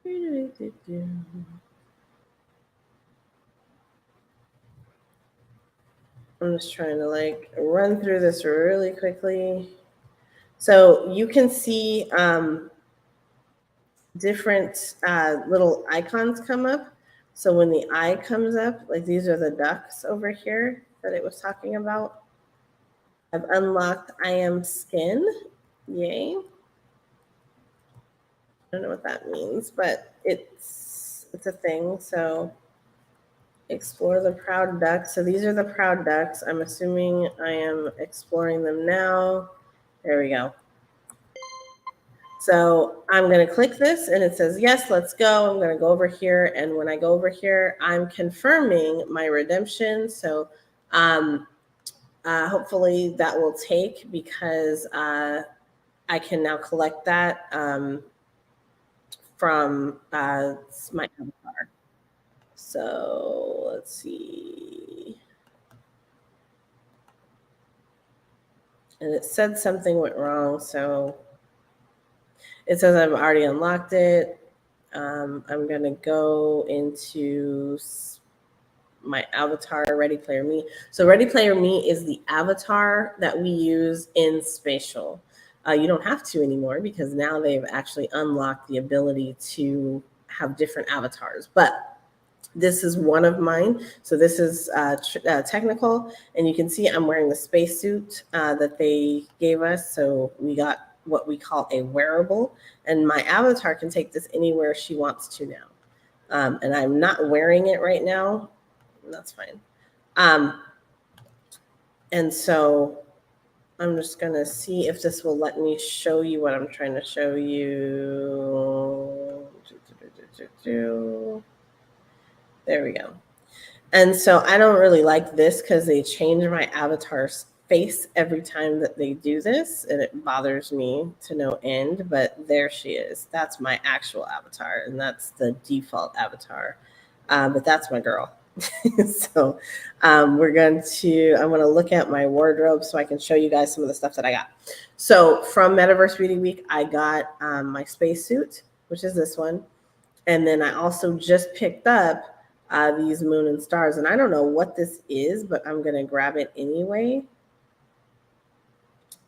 I'm just trying to like run through this really quickly. So you can see different little icons come up. So when the eye comes up, like these are the ducks over here that it was talking about. I've unlocked I am skin. Yay. I don't know what that means, but it's a thing. So explore the proud ducks. So these are the proud ducks. I'm assuming I am exploring them now. There we go. So I'm going to click this and it says, yes, let's go. I'm going to go over here. And when I go over here, I'm confirming my redemption. So hopefully that will take because I can now collect that from my avatar. So let's see. And it said something went wrong. So it says I've already unlocked it. I'm going to go into my avatar, Ready Player Me. So Ready Player Me is the avatar that we use in Spatial. You don't have to anymore because now they've actually unlocked the ability to have different avatars. But this is one of mine. So this is technical. And you can see I'm wearing the spacesuit that they gave us. So we got what we call a wearable. And my avatar can take this anywhere she wants to now. And I'm not wearing it right now. That's fine. And so I'm just going to see if this will let me show you what I'm trying to show you. There we go. And so I don't really like this because they change my avatar's face every time that they do this, and it bothers me to no end, but there she is. That's my actual avatar, and that's the default avatar. But that's my girl. So I'm going to look at my wardrobe so I can show you guys some of the stuff that I got. So from Metaverse Beauty Week, I got my spacesuit, which is this one. And then I also just picked up these moon and stars. And I don't know what this is, but I'm going to grab it anyway.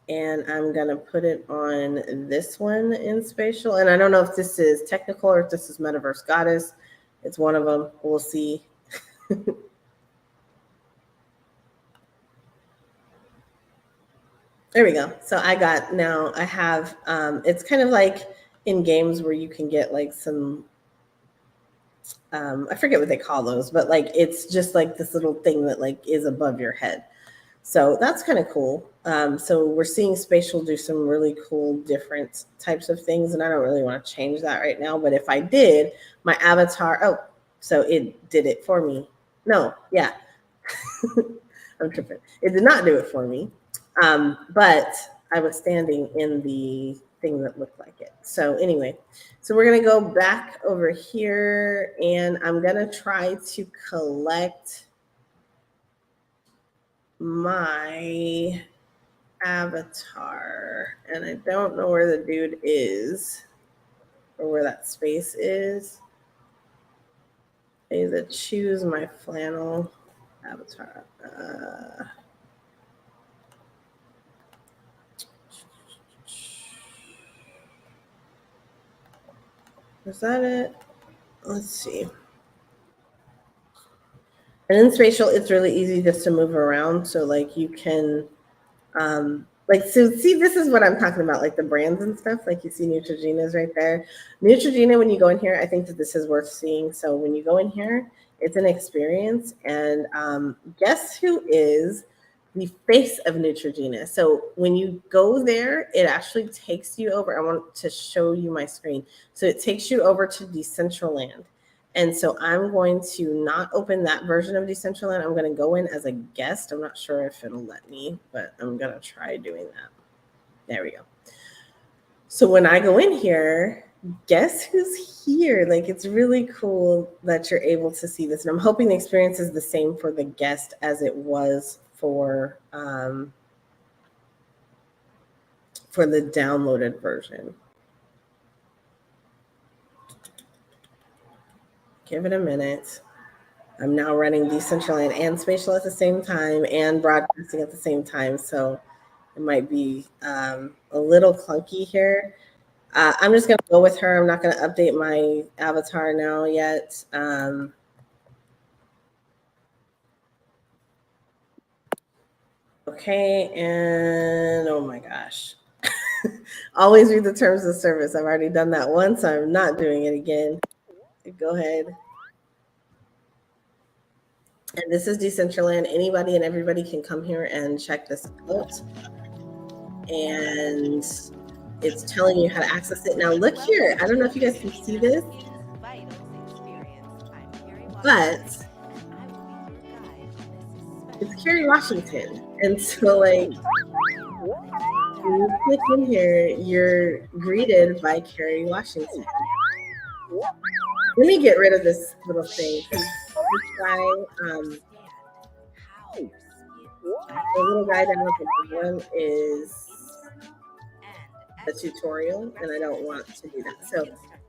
And I'm going to put it on this one in Spatial. And I don't know if this is technical or if this is Metaverse Goddess. It's one of them. We'll see. There we go. So I have, it's kind of like in games where you can get like some, I forget what they call those, but like, it's just like this little thing that like is above your head. So that's kind of cool. So we're seeing Spatial do some really cool, different types of things. And I don't really want to change that right now. But if I did, my avatar, so it did it for me. No, yeah. I'm tripping. It did not do it for me. But I was standing in the thing that looked like it. So anyway, so we're going to go back over here and I'm going to try to collect my avatar. And I don't know where the dude is or where that space is. I either choose my flannel. avatar. Is that it? Let's see. And in spatial, it's really easy just to move around. So like you can, like, so see, this is what I'm talking about, like the brands and stuff. Like you see Neutrogena's right there. Neutrogena, when you go in here, I think that this is worth seeing. So when you go in here, it's an experience. And guess who is the face of Neutrogena? So when you go there, it actually takes you over. I want to show you my screen. So it takes you over to Decentraland. And so I'm going to not open that version of Decentraland. I'm going to go in as a guest. I'm not sure if it'll let me, but I'm going to try doing that. There we go. So when I go in here, guess who's here? Like, it's really cool that you're able to see this. And I'm hoping the experience is the same for the guest as it was for the downloaded version. Give it a minute. I'm now running Decentraland and Spatial at the same time and broadcasting at the same time. So it might be a little clunky here. I'm just going to go with her. I'm not going to update my avatar now yet. Okay, and oh my gosh. Always read the terms of service. I've already done that once. So I'm not doing it again. Go ahead. And this is Decentraland. Anybody and everybody can come here and check this out. And it's telling you how to access it. Now look here. I don't know if you guys can see this, but it's Kerry Washington. And so like, when you click in here, you're greeted by Kerry Washington. Let me get rid of this little thing. This guy, the little guy down at the bottom is the tutorial, and I don't want to do that. So,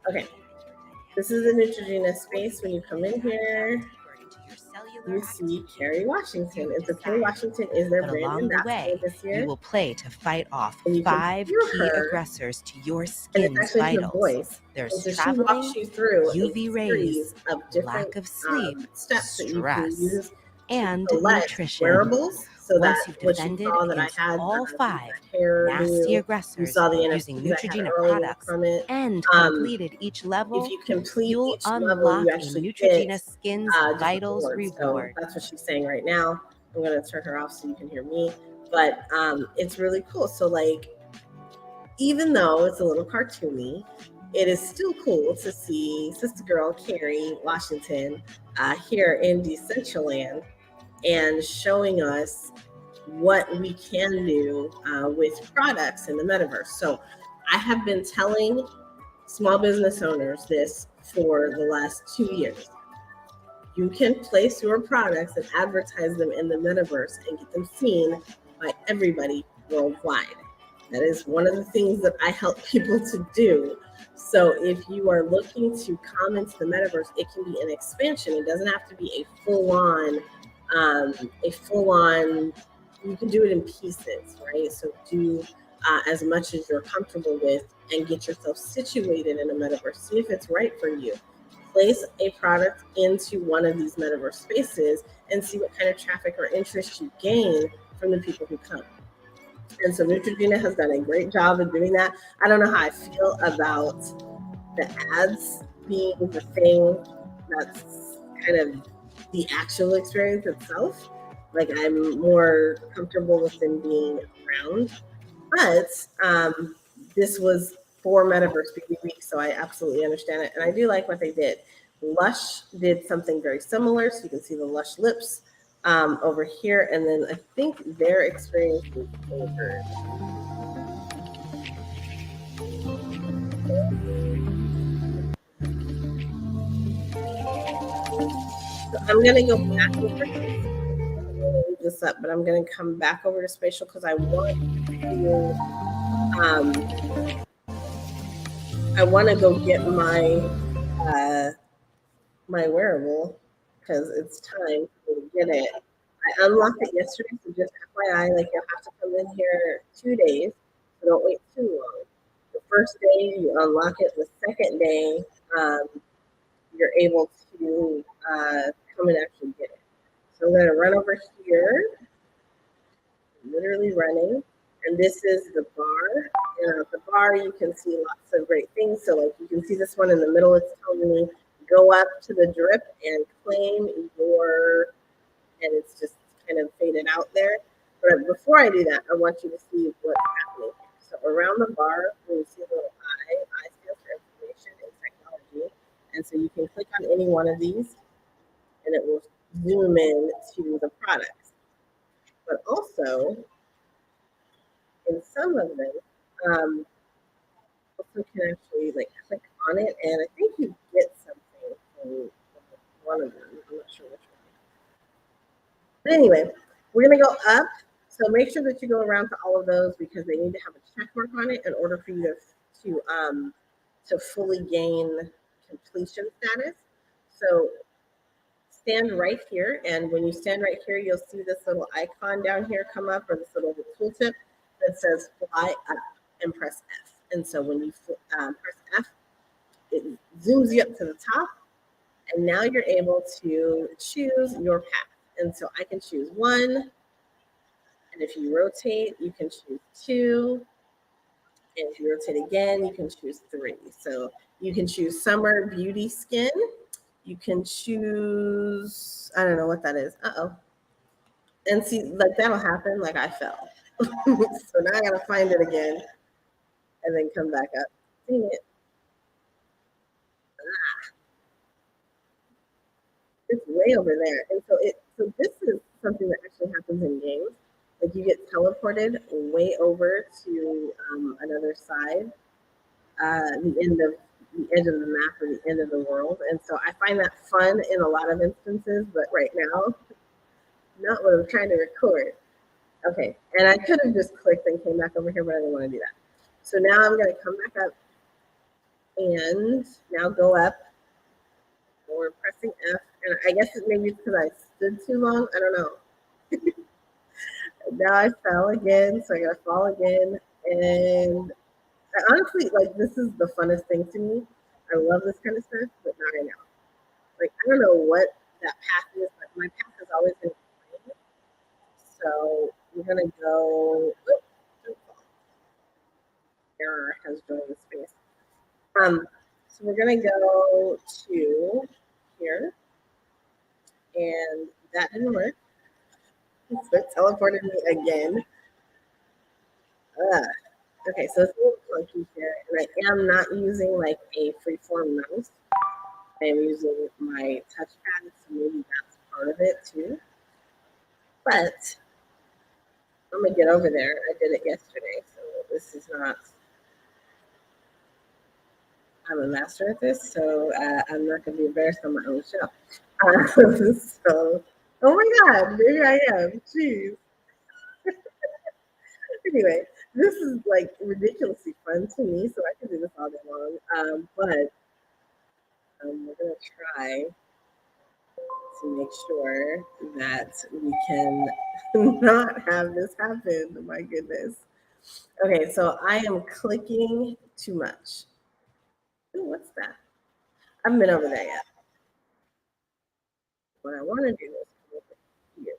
okay. This is the Neutrogena space. When you come in here, you see Kerry Washington. And so Kerry Washington is their brand ambassador this year. You will play to fight off 5 key aggressors to your skin's vitals. There's traveling, UV rays, lack of sleep, stress, and nutrition. Wearables. So once you've defended against all 5 nasty aggressors using Neutrogena products and completed each level, if you complete you'll each unlock level, you a actually Neutrogena Skins Vitals rewards. reward. So that's what she's saying right now. I'm going to turn her off so you can hear me. But it's really cool. So like, even though it's a little cartoony, it is still cool to see Sister Girl Kerry Washington here in Decentraland and showing us what we can do with products in the metaverse. So I have been telling small business owners this for the last 2 years. You can place your products and advertise them in the metaverse and get them seen by everybody worldwide. That is one of the things that I help people to do. So if you are looking to come into the metaverse, it can be an expansion. It doesn't have to be a full-on, you can do it in pieces, right? So do as much as you're comfortable with and get yourself situated in a metaverse. See if it's right for you. Place a product into one of these metaverse spaces and see what kind of traffic or interest you gain from the people who come. And so Neutrogena has done a great job of doing that. I don't know how I feel about the ads being the thing that's kind of the actual experience itself. Like, I'm more comfortable with them being around. But this was for Metaverse Beauty Week, so I absolutely understand it. And I do like what they did. Lush did something very similar, so you can see the Lush lips over here. And then I think their experience is over. So I'm going to go back over this up, but I'm going to come back over to spatial because I want to go get my my wearable. because it's time to get it. I unlocked it yesterday, so just FYI, like you'll have to come in here 2 days, so don't wait too long. The first day you unlock it, the second day you're able to come and actually get it. So I'm gonna run over here, literally running, and this is the bar. And at the bar you can see lots of great things. So like you can see this one in the middle, it's telling me go up to the drip and claim your, and it's just kind of faded out there. But before I do that, I want you to see what's happening. So around the bar, when you see a little I stands for information and technology. And so you can click on any one of these and it will zoom in to the products. But also, in some of them, also can actually like click on it, and I think you get something from one of them. I'm not sure which one. But anyway, we're gonna go up. So make sure that you go around to all of those because they need to have a check mark on it in order for you to fully gain completion status. So stand right here, and when you stand right here, you'll see this little icon down here come up, or this little tooltip that says fly up, and press F. And so when you press F, it zooms you up to the top, and now you're able to choose your path. And so I can choose 1, and if you rotate, you can choose 2, and if you rotate again, you can choose 3. So you can choose summer beauty skin. You can choose, I don't know what that is. Uh-oh. And see, like that'll happen, like I fell. So now I gotta find it again and then come back up. Dang it. It's way over there. And so this is something that actually happens in games. Like you get teleported way over to another side, the edge of the map or the end of the world. And so I find that fun in a lot of instances, but right now, not what I'm trying to record. Okay, and I could have just clicked and came back over here, but I didn't want to do that. So now I'm gonna come back up and now go up. We're pressing F, and I guess maybe it's because I stood too long. I don't know. Now I fell again, so I gotta fall again. And I honestly, like, this is the funnest thing to me. I love this kind of stuff, but not right now. Like, I don't know what that path is, but my path has always been plain. So we're gonna go. Error has joined the space. So we're gonna go to here, and that didn't work. So it teleported me again. Okay, so it's a little clunky here, and I am not using like a freeform mouse. I am using my touchpad, so maybe that's part of it too. But I'm gonna get over there. I did it yesterday, so this is not. I'm a master at this, so I'm not gonna be embarrassed on my own show. So, oh my God, maybe I am. Jeez. Anyway, this is like ridiculously fun to me, so I can do this all day long. But we're gonna try to make sure that we can not have this happen. My goodness. Okay, so I am clicking too much. Ooh, what's that? I haven't been over there yet. What I want to do is come over here.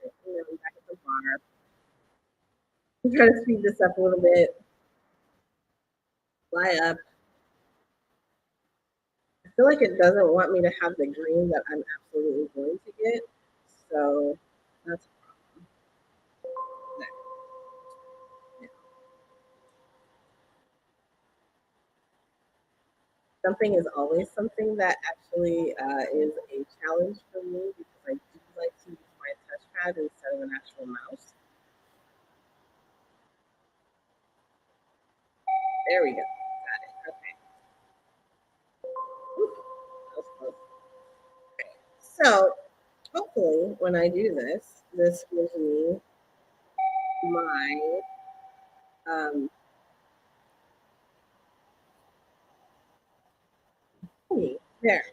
And then I'm back at the bar. I'm trying to speed this up a little bit. Fly up. I feel like it doesn't want me to have the green that I'm absolutely going to get. So that's a problem. There. Yeah. Something is always something that actually is a challenge for me because I do like to use my touchpad instead of an actual mouse. There we go. Got it. Okay. Whew, that was close. Okay. So hopefully when I do this, this gives me my there.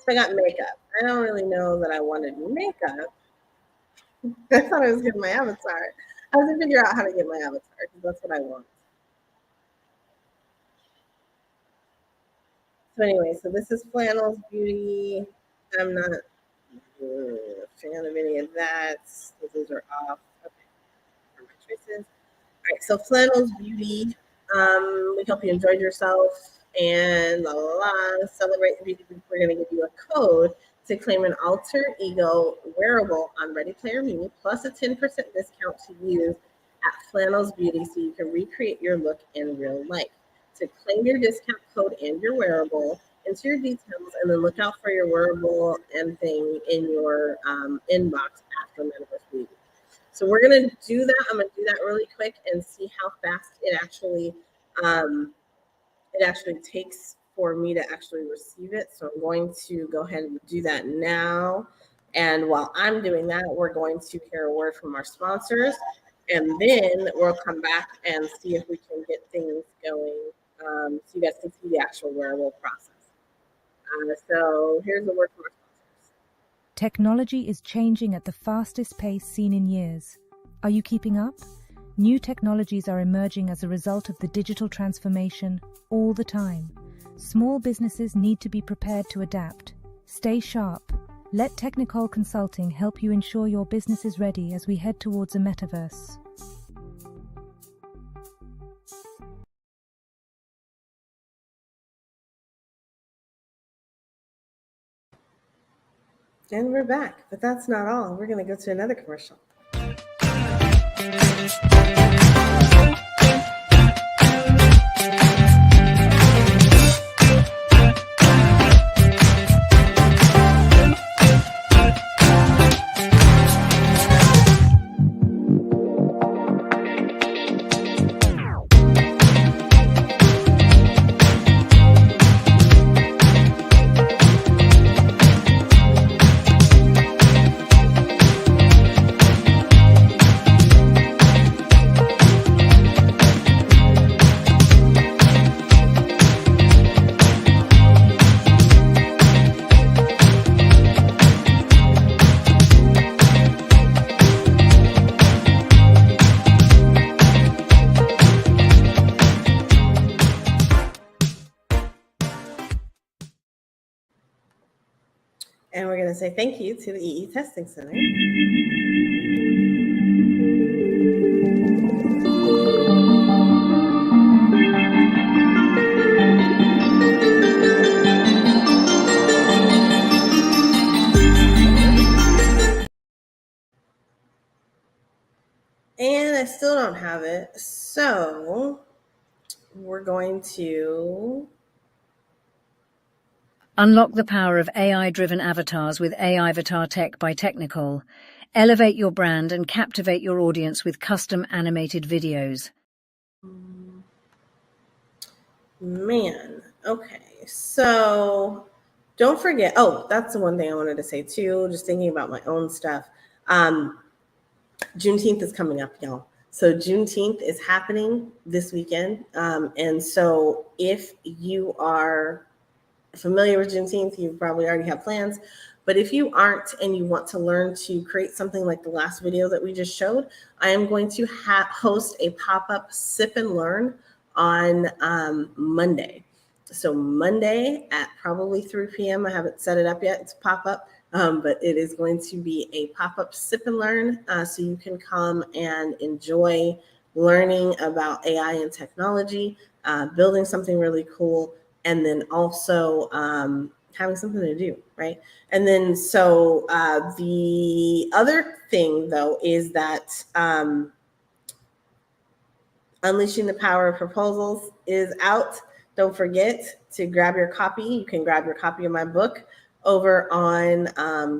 So I got makeup. I don't really know that I wanted makeup. I thought I was getting my avatar. I have to figure out how to get my avatar because that's what I want. So anyway, so this is Flannel's Beauty. I'm not a fan of any of that. Those are off. Okay, for my choices. All right, so Flannel's Beauty. We hope you enjoyed yourself and celebrate the beauty. We're going to give you a code to claim an alter ego wearable on Ready Player Me, plus a 10% discount to use at Flannel's Beauty so you can recreate your look in real life. To claim your discount code and your wearable, enter your details, and then look out for your wearable and thing in your inbox after Metaverse Beauty. So we're going to do that. I'm going to do that really quick and see how fast it actually takes for me to actually receive it. So I'm going to go ahead and do that now. And while I'm doing that, we're going to hear a word from our sponsors, and then we'll come back and see if we can get things going so you guys can see the actual wearable process. So here's a word from our sponsors. Technology is changing at the fastest pace seen in years. Are you keeping up? New technologies are emerging as a result of the digital transformation all the time. Small businesses need to be prepared to adapt. Stay sharp. Let Technical Consulting help you ensure your business is ready as we head towards a metaverse. And we're back, but that's not all. We're going to go to another commercial. And we're going to say thank you to the EE Testing Center. And I still don't have it. So we're going to unlock the power of AI-driven avatars with AI Avatar Tech by Technical. Elevate your brand and captivate your audience with custom animated videos. Man, okay. So don't forget. Oh, that's the one thing I wanted to say too. Just thinking about my own stuff. Juneteenth is coming up, y'all. So Juneteenth is happening this weekend. And so if you are familiar with Juneteenth, you probably already have plans. But if you aren't and you want to learn to create something like the last video that we just showed, I am going to host a pop-up sip and learn on Monday. So Monday at probably 3 p.m. I haven't set it up yet. It's pop-up, but it is going to be a pop-up sip and learn. So you can come and enjoy learning about AI and technology, building something really cool, and then also having something to do, right? And then so the other thing, though, is that Unleashing the Power of Proposals is out. Don't forget to grab your copy. You can grab your copy of my book over on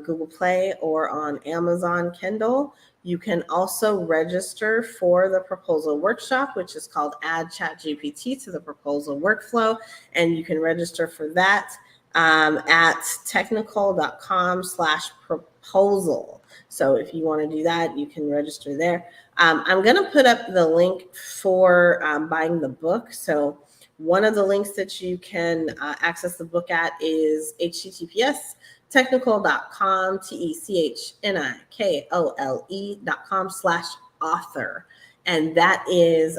Google Play or on Amazon Kindle. You can also register for the proposal workshop, which is called Add ChatGPT to the Proposal Workflow. And you can register for that at technical.com/proposal. So if you want to do that, you can register there. I'm going to put up the link for buying the book. So One of the links that you can access the book at is https://technical.com, technikole.com/author. And that is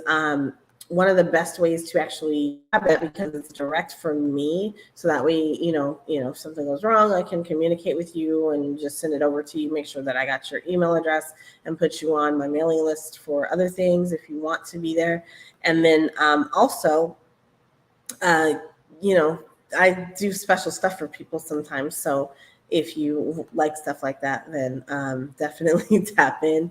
one of the best ways to actually have it, because it's direct from me. So that way, if something goes wrong, I can communicate with you and just send it over to you, make sure that I got your email address, and put you on my mailing list for other things if you want to be there. And then also, I do special stuff for people sometimes. So if you like stuff like that, then definitely tap in.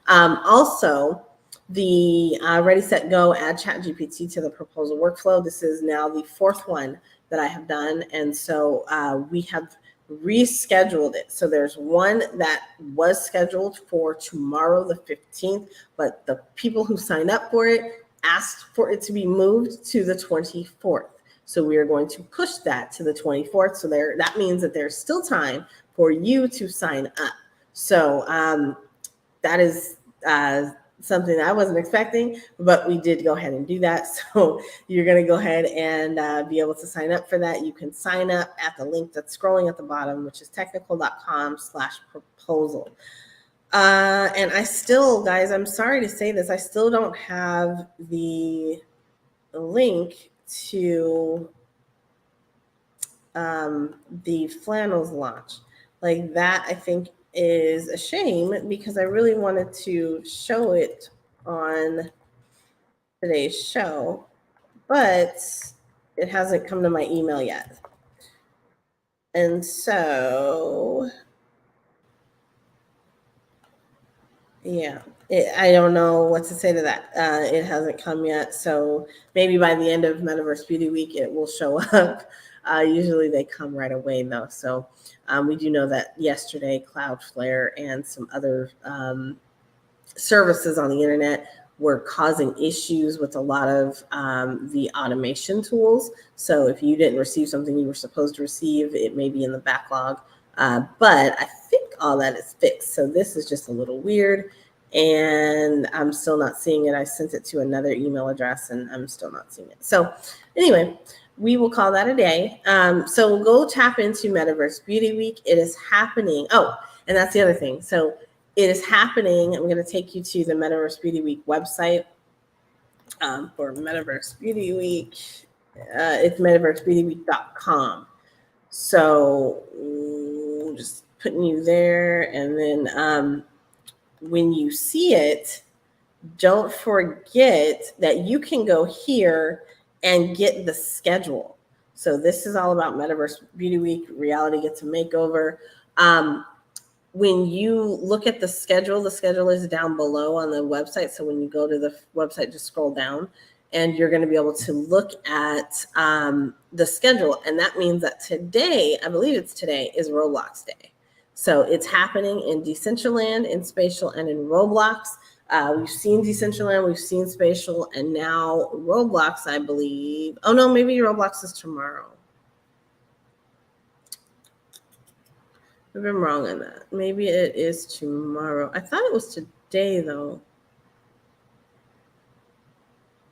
Also, the Ready, Set, Go, add ChatGPT to the proposal workflow. This is now the 4th one that I have done. And so we have rescheduled it. So there's one that was scheduled for tomorrow, the 15th, but the people who signed up for it asked for it to be moved to the 24th. So we are going to push that to the 24th. So that means that there's still time for you to sign up. So that is something that I wasn't expecting, but we did go ahead and do that. So you're going to go ahead and be able to sign up for that. You can sign up at the link that's scrolling at the bottom, which is technikole.com/proposal. And I still, guys, I'm sorry to say this, I still don't have the link to the flannels launch. Like that, I think is a shame, because I really wanted to show it on today's show, but it hasn't come to my email yet. And so, yeah, I don't know what to say to that. It hasn't come yet. So maybe by the end of Metaverse Beauty Week, it will show up. Usually they come right away, though. So we do know that yesterday, Cloudflare and some other services on the internet were causing issues with a lot of the automation tools. So if you didn't receive something you were supposed to receive, it may be in the backlog. But I think all that is fixed. So this is just a little weird, and I'm still not seeing it. I sent it to another email address, and I'm still not seeing it. So anyway, we will call that a day. So we'll go tap into Metaverse Beauty Week. It is happening. Oh, and that's the other thing. So it is happening. I'm going to take you to the Metaverse Beauty Week website for Metaverse Beauty Week. It's metaversebeautyweek.com. So just putting you there. And then when you see it, don't forget that you can go here and get the schedule. So this is all about Metaverse Beauty Week. Reality gets a makeover. When you look at the schedule is down below on the website. So when you go to the website, just scroll down, and you're going to be able to look at the schedule. And that means that today, I believe it's today, is Roblox Day. So it's happening in Decentraland, in Spatial, and in Roblox. We've seen Decentraland, we've seen Spatial, and now Roblox, I believe. Oh, no, maybe Roblox is tomorrow. I've been wrong on that. Maybe it is tomorrow. I thought it was today, though.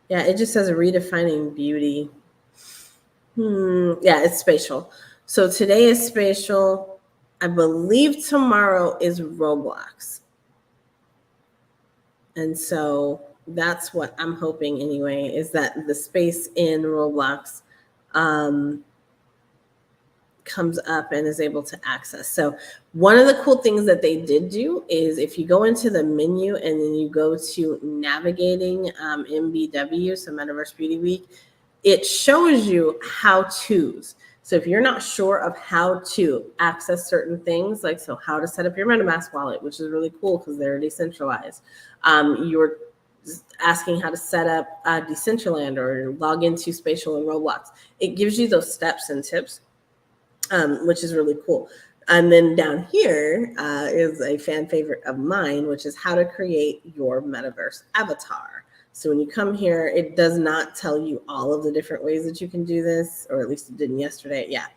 Yeah, it just says redefining beauty. Yeah, it's Spatial. So today is Spatial. I believe tomorrow is Roblox. And so that's what I'm hoping anyway, is that the space in Roblox comes up and is able to access. So one of the cool things that they did do is if you go into the menu and then you go to navigating MBW, so Metaverse Beauty Week, it shows you how-tos. So if you're not sure of how to access certain things, like so how to set up your MetaMask wallet, which is really cool because they're decentralized. You're asking how to set up Decentraland or log into Spatial and Roblox. It gives you those steps and tips, which is really cool. And then down here is a fan favorite of mine, which is how to create your Metaverse avatar. So when you come here, it does not tell you all of the different ways that you can do this, or at least it didn't yesterday. Yeah.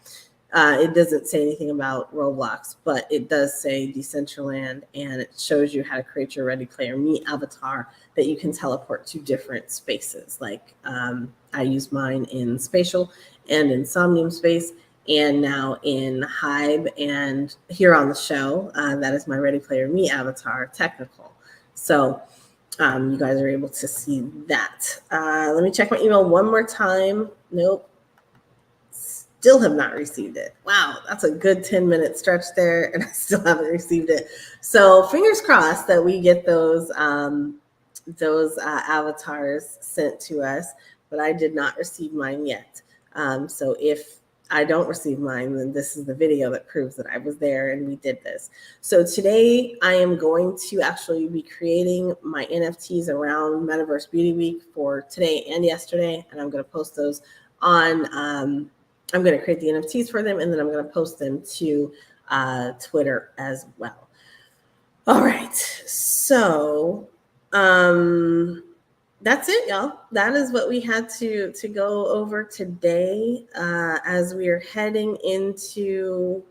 It doesn't say anything about Roblox, but it does say Decentraland, and it shows you how to create your Ready Player Me avatar that you can teleport to different spaces. Like I use mine in Spatial and in Somnium Space, and now in Hive, and here on the show, that is my Ready Player Me avatar, Technical. So you guys are able to see that. Let me check my email one more time. Nope. Still have not received it. Wow, that's a good 10-minute stretch there, and I still haven't received it. So fingers crossed that we get those avatars sent to us, but I did not receive mine yet. So if I don't receive mine, then this is the video that proves that I was there and we did this. So today I am going to actually be creating my NFTs around Metaverse Beauty Week for today and yesterday, and I'm going to post those on I'm going to create the NFTs for them, and then I'm going to post them to Twitter as well. All right. So that's it, y'all. That is what we had to go over today as we are heading into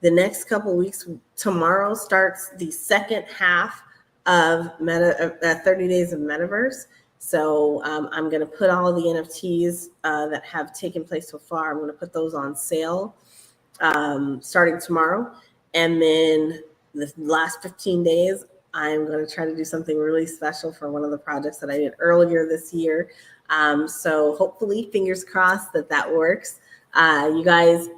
the next couple of weeks. Tomorrow starts the second half of 30 Days of Metaverse. So I'm going to put all of the NFTs that have taken place so far, I'm going to put those on sale starting tomorrow. And then the last 15 days, I'm going to try to do something really special for one of the projects that I did earlier this year. So hopefully, fingers crossed that works. You guys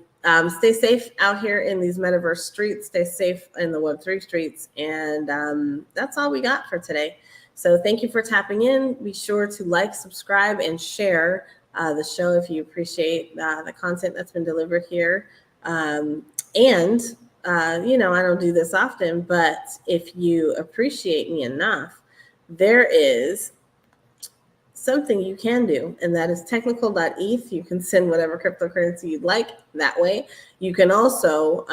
stay safe out here in these Metaverse streets. Stay safe in the Web3 streets. And that's all we got for today. So thank you for tapping in. Be sure to like, subscribe, and share the show if you appreciate the content that's been delivered here. You know, I don't do this often, but if you appreciate me enough, there is something you can do, and that is technical.eth. You can send whatever cryptocurrency you'd like that way. You can also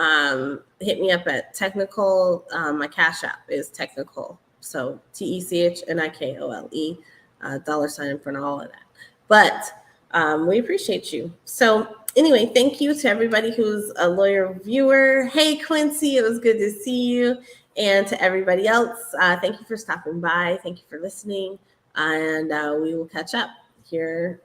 hit me up at Technical. My Cash App is Technical. So TECHNIKOLE, $sign for all of that. But we appreciate you. So anyway, thank you to everybody who's a loyal viewer. Hey, Quincy, it was good to see you. And to everybody else, thank you for stopping by. Thank you for listening. And we will catch up here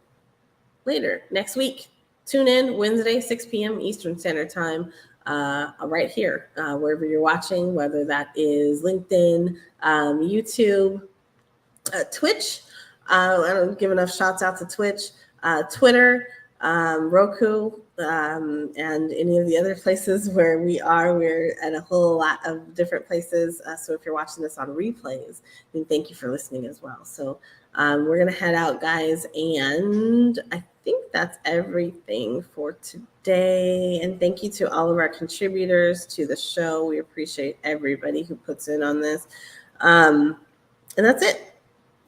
later next week. Tune in Wednesday, 6 p.m. Eastern Standard Time, right here, wherever you're watching, whether that is LinkedIn, YouTube, Twitch. I don't give enough shouts out to Twitch, Twitter, Roku, and any of the other places where we are. We're at a whole lot of different places. So if you're watching this on replays, then thank you for listening as well. So we're going to head out, guys. And I think that's everything for today. And thank you to all of our contributors to the show. We appreciate everybody who puts in on this. And that's it.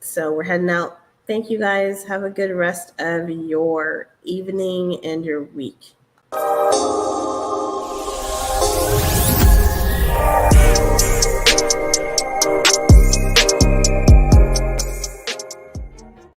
So we're heading out. Thank you, guys. Have a good rest of your evening and your week.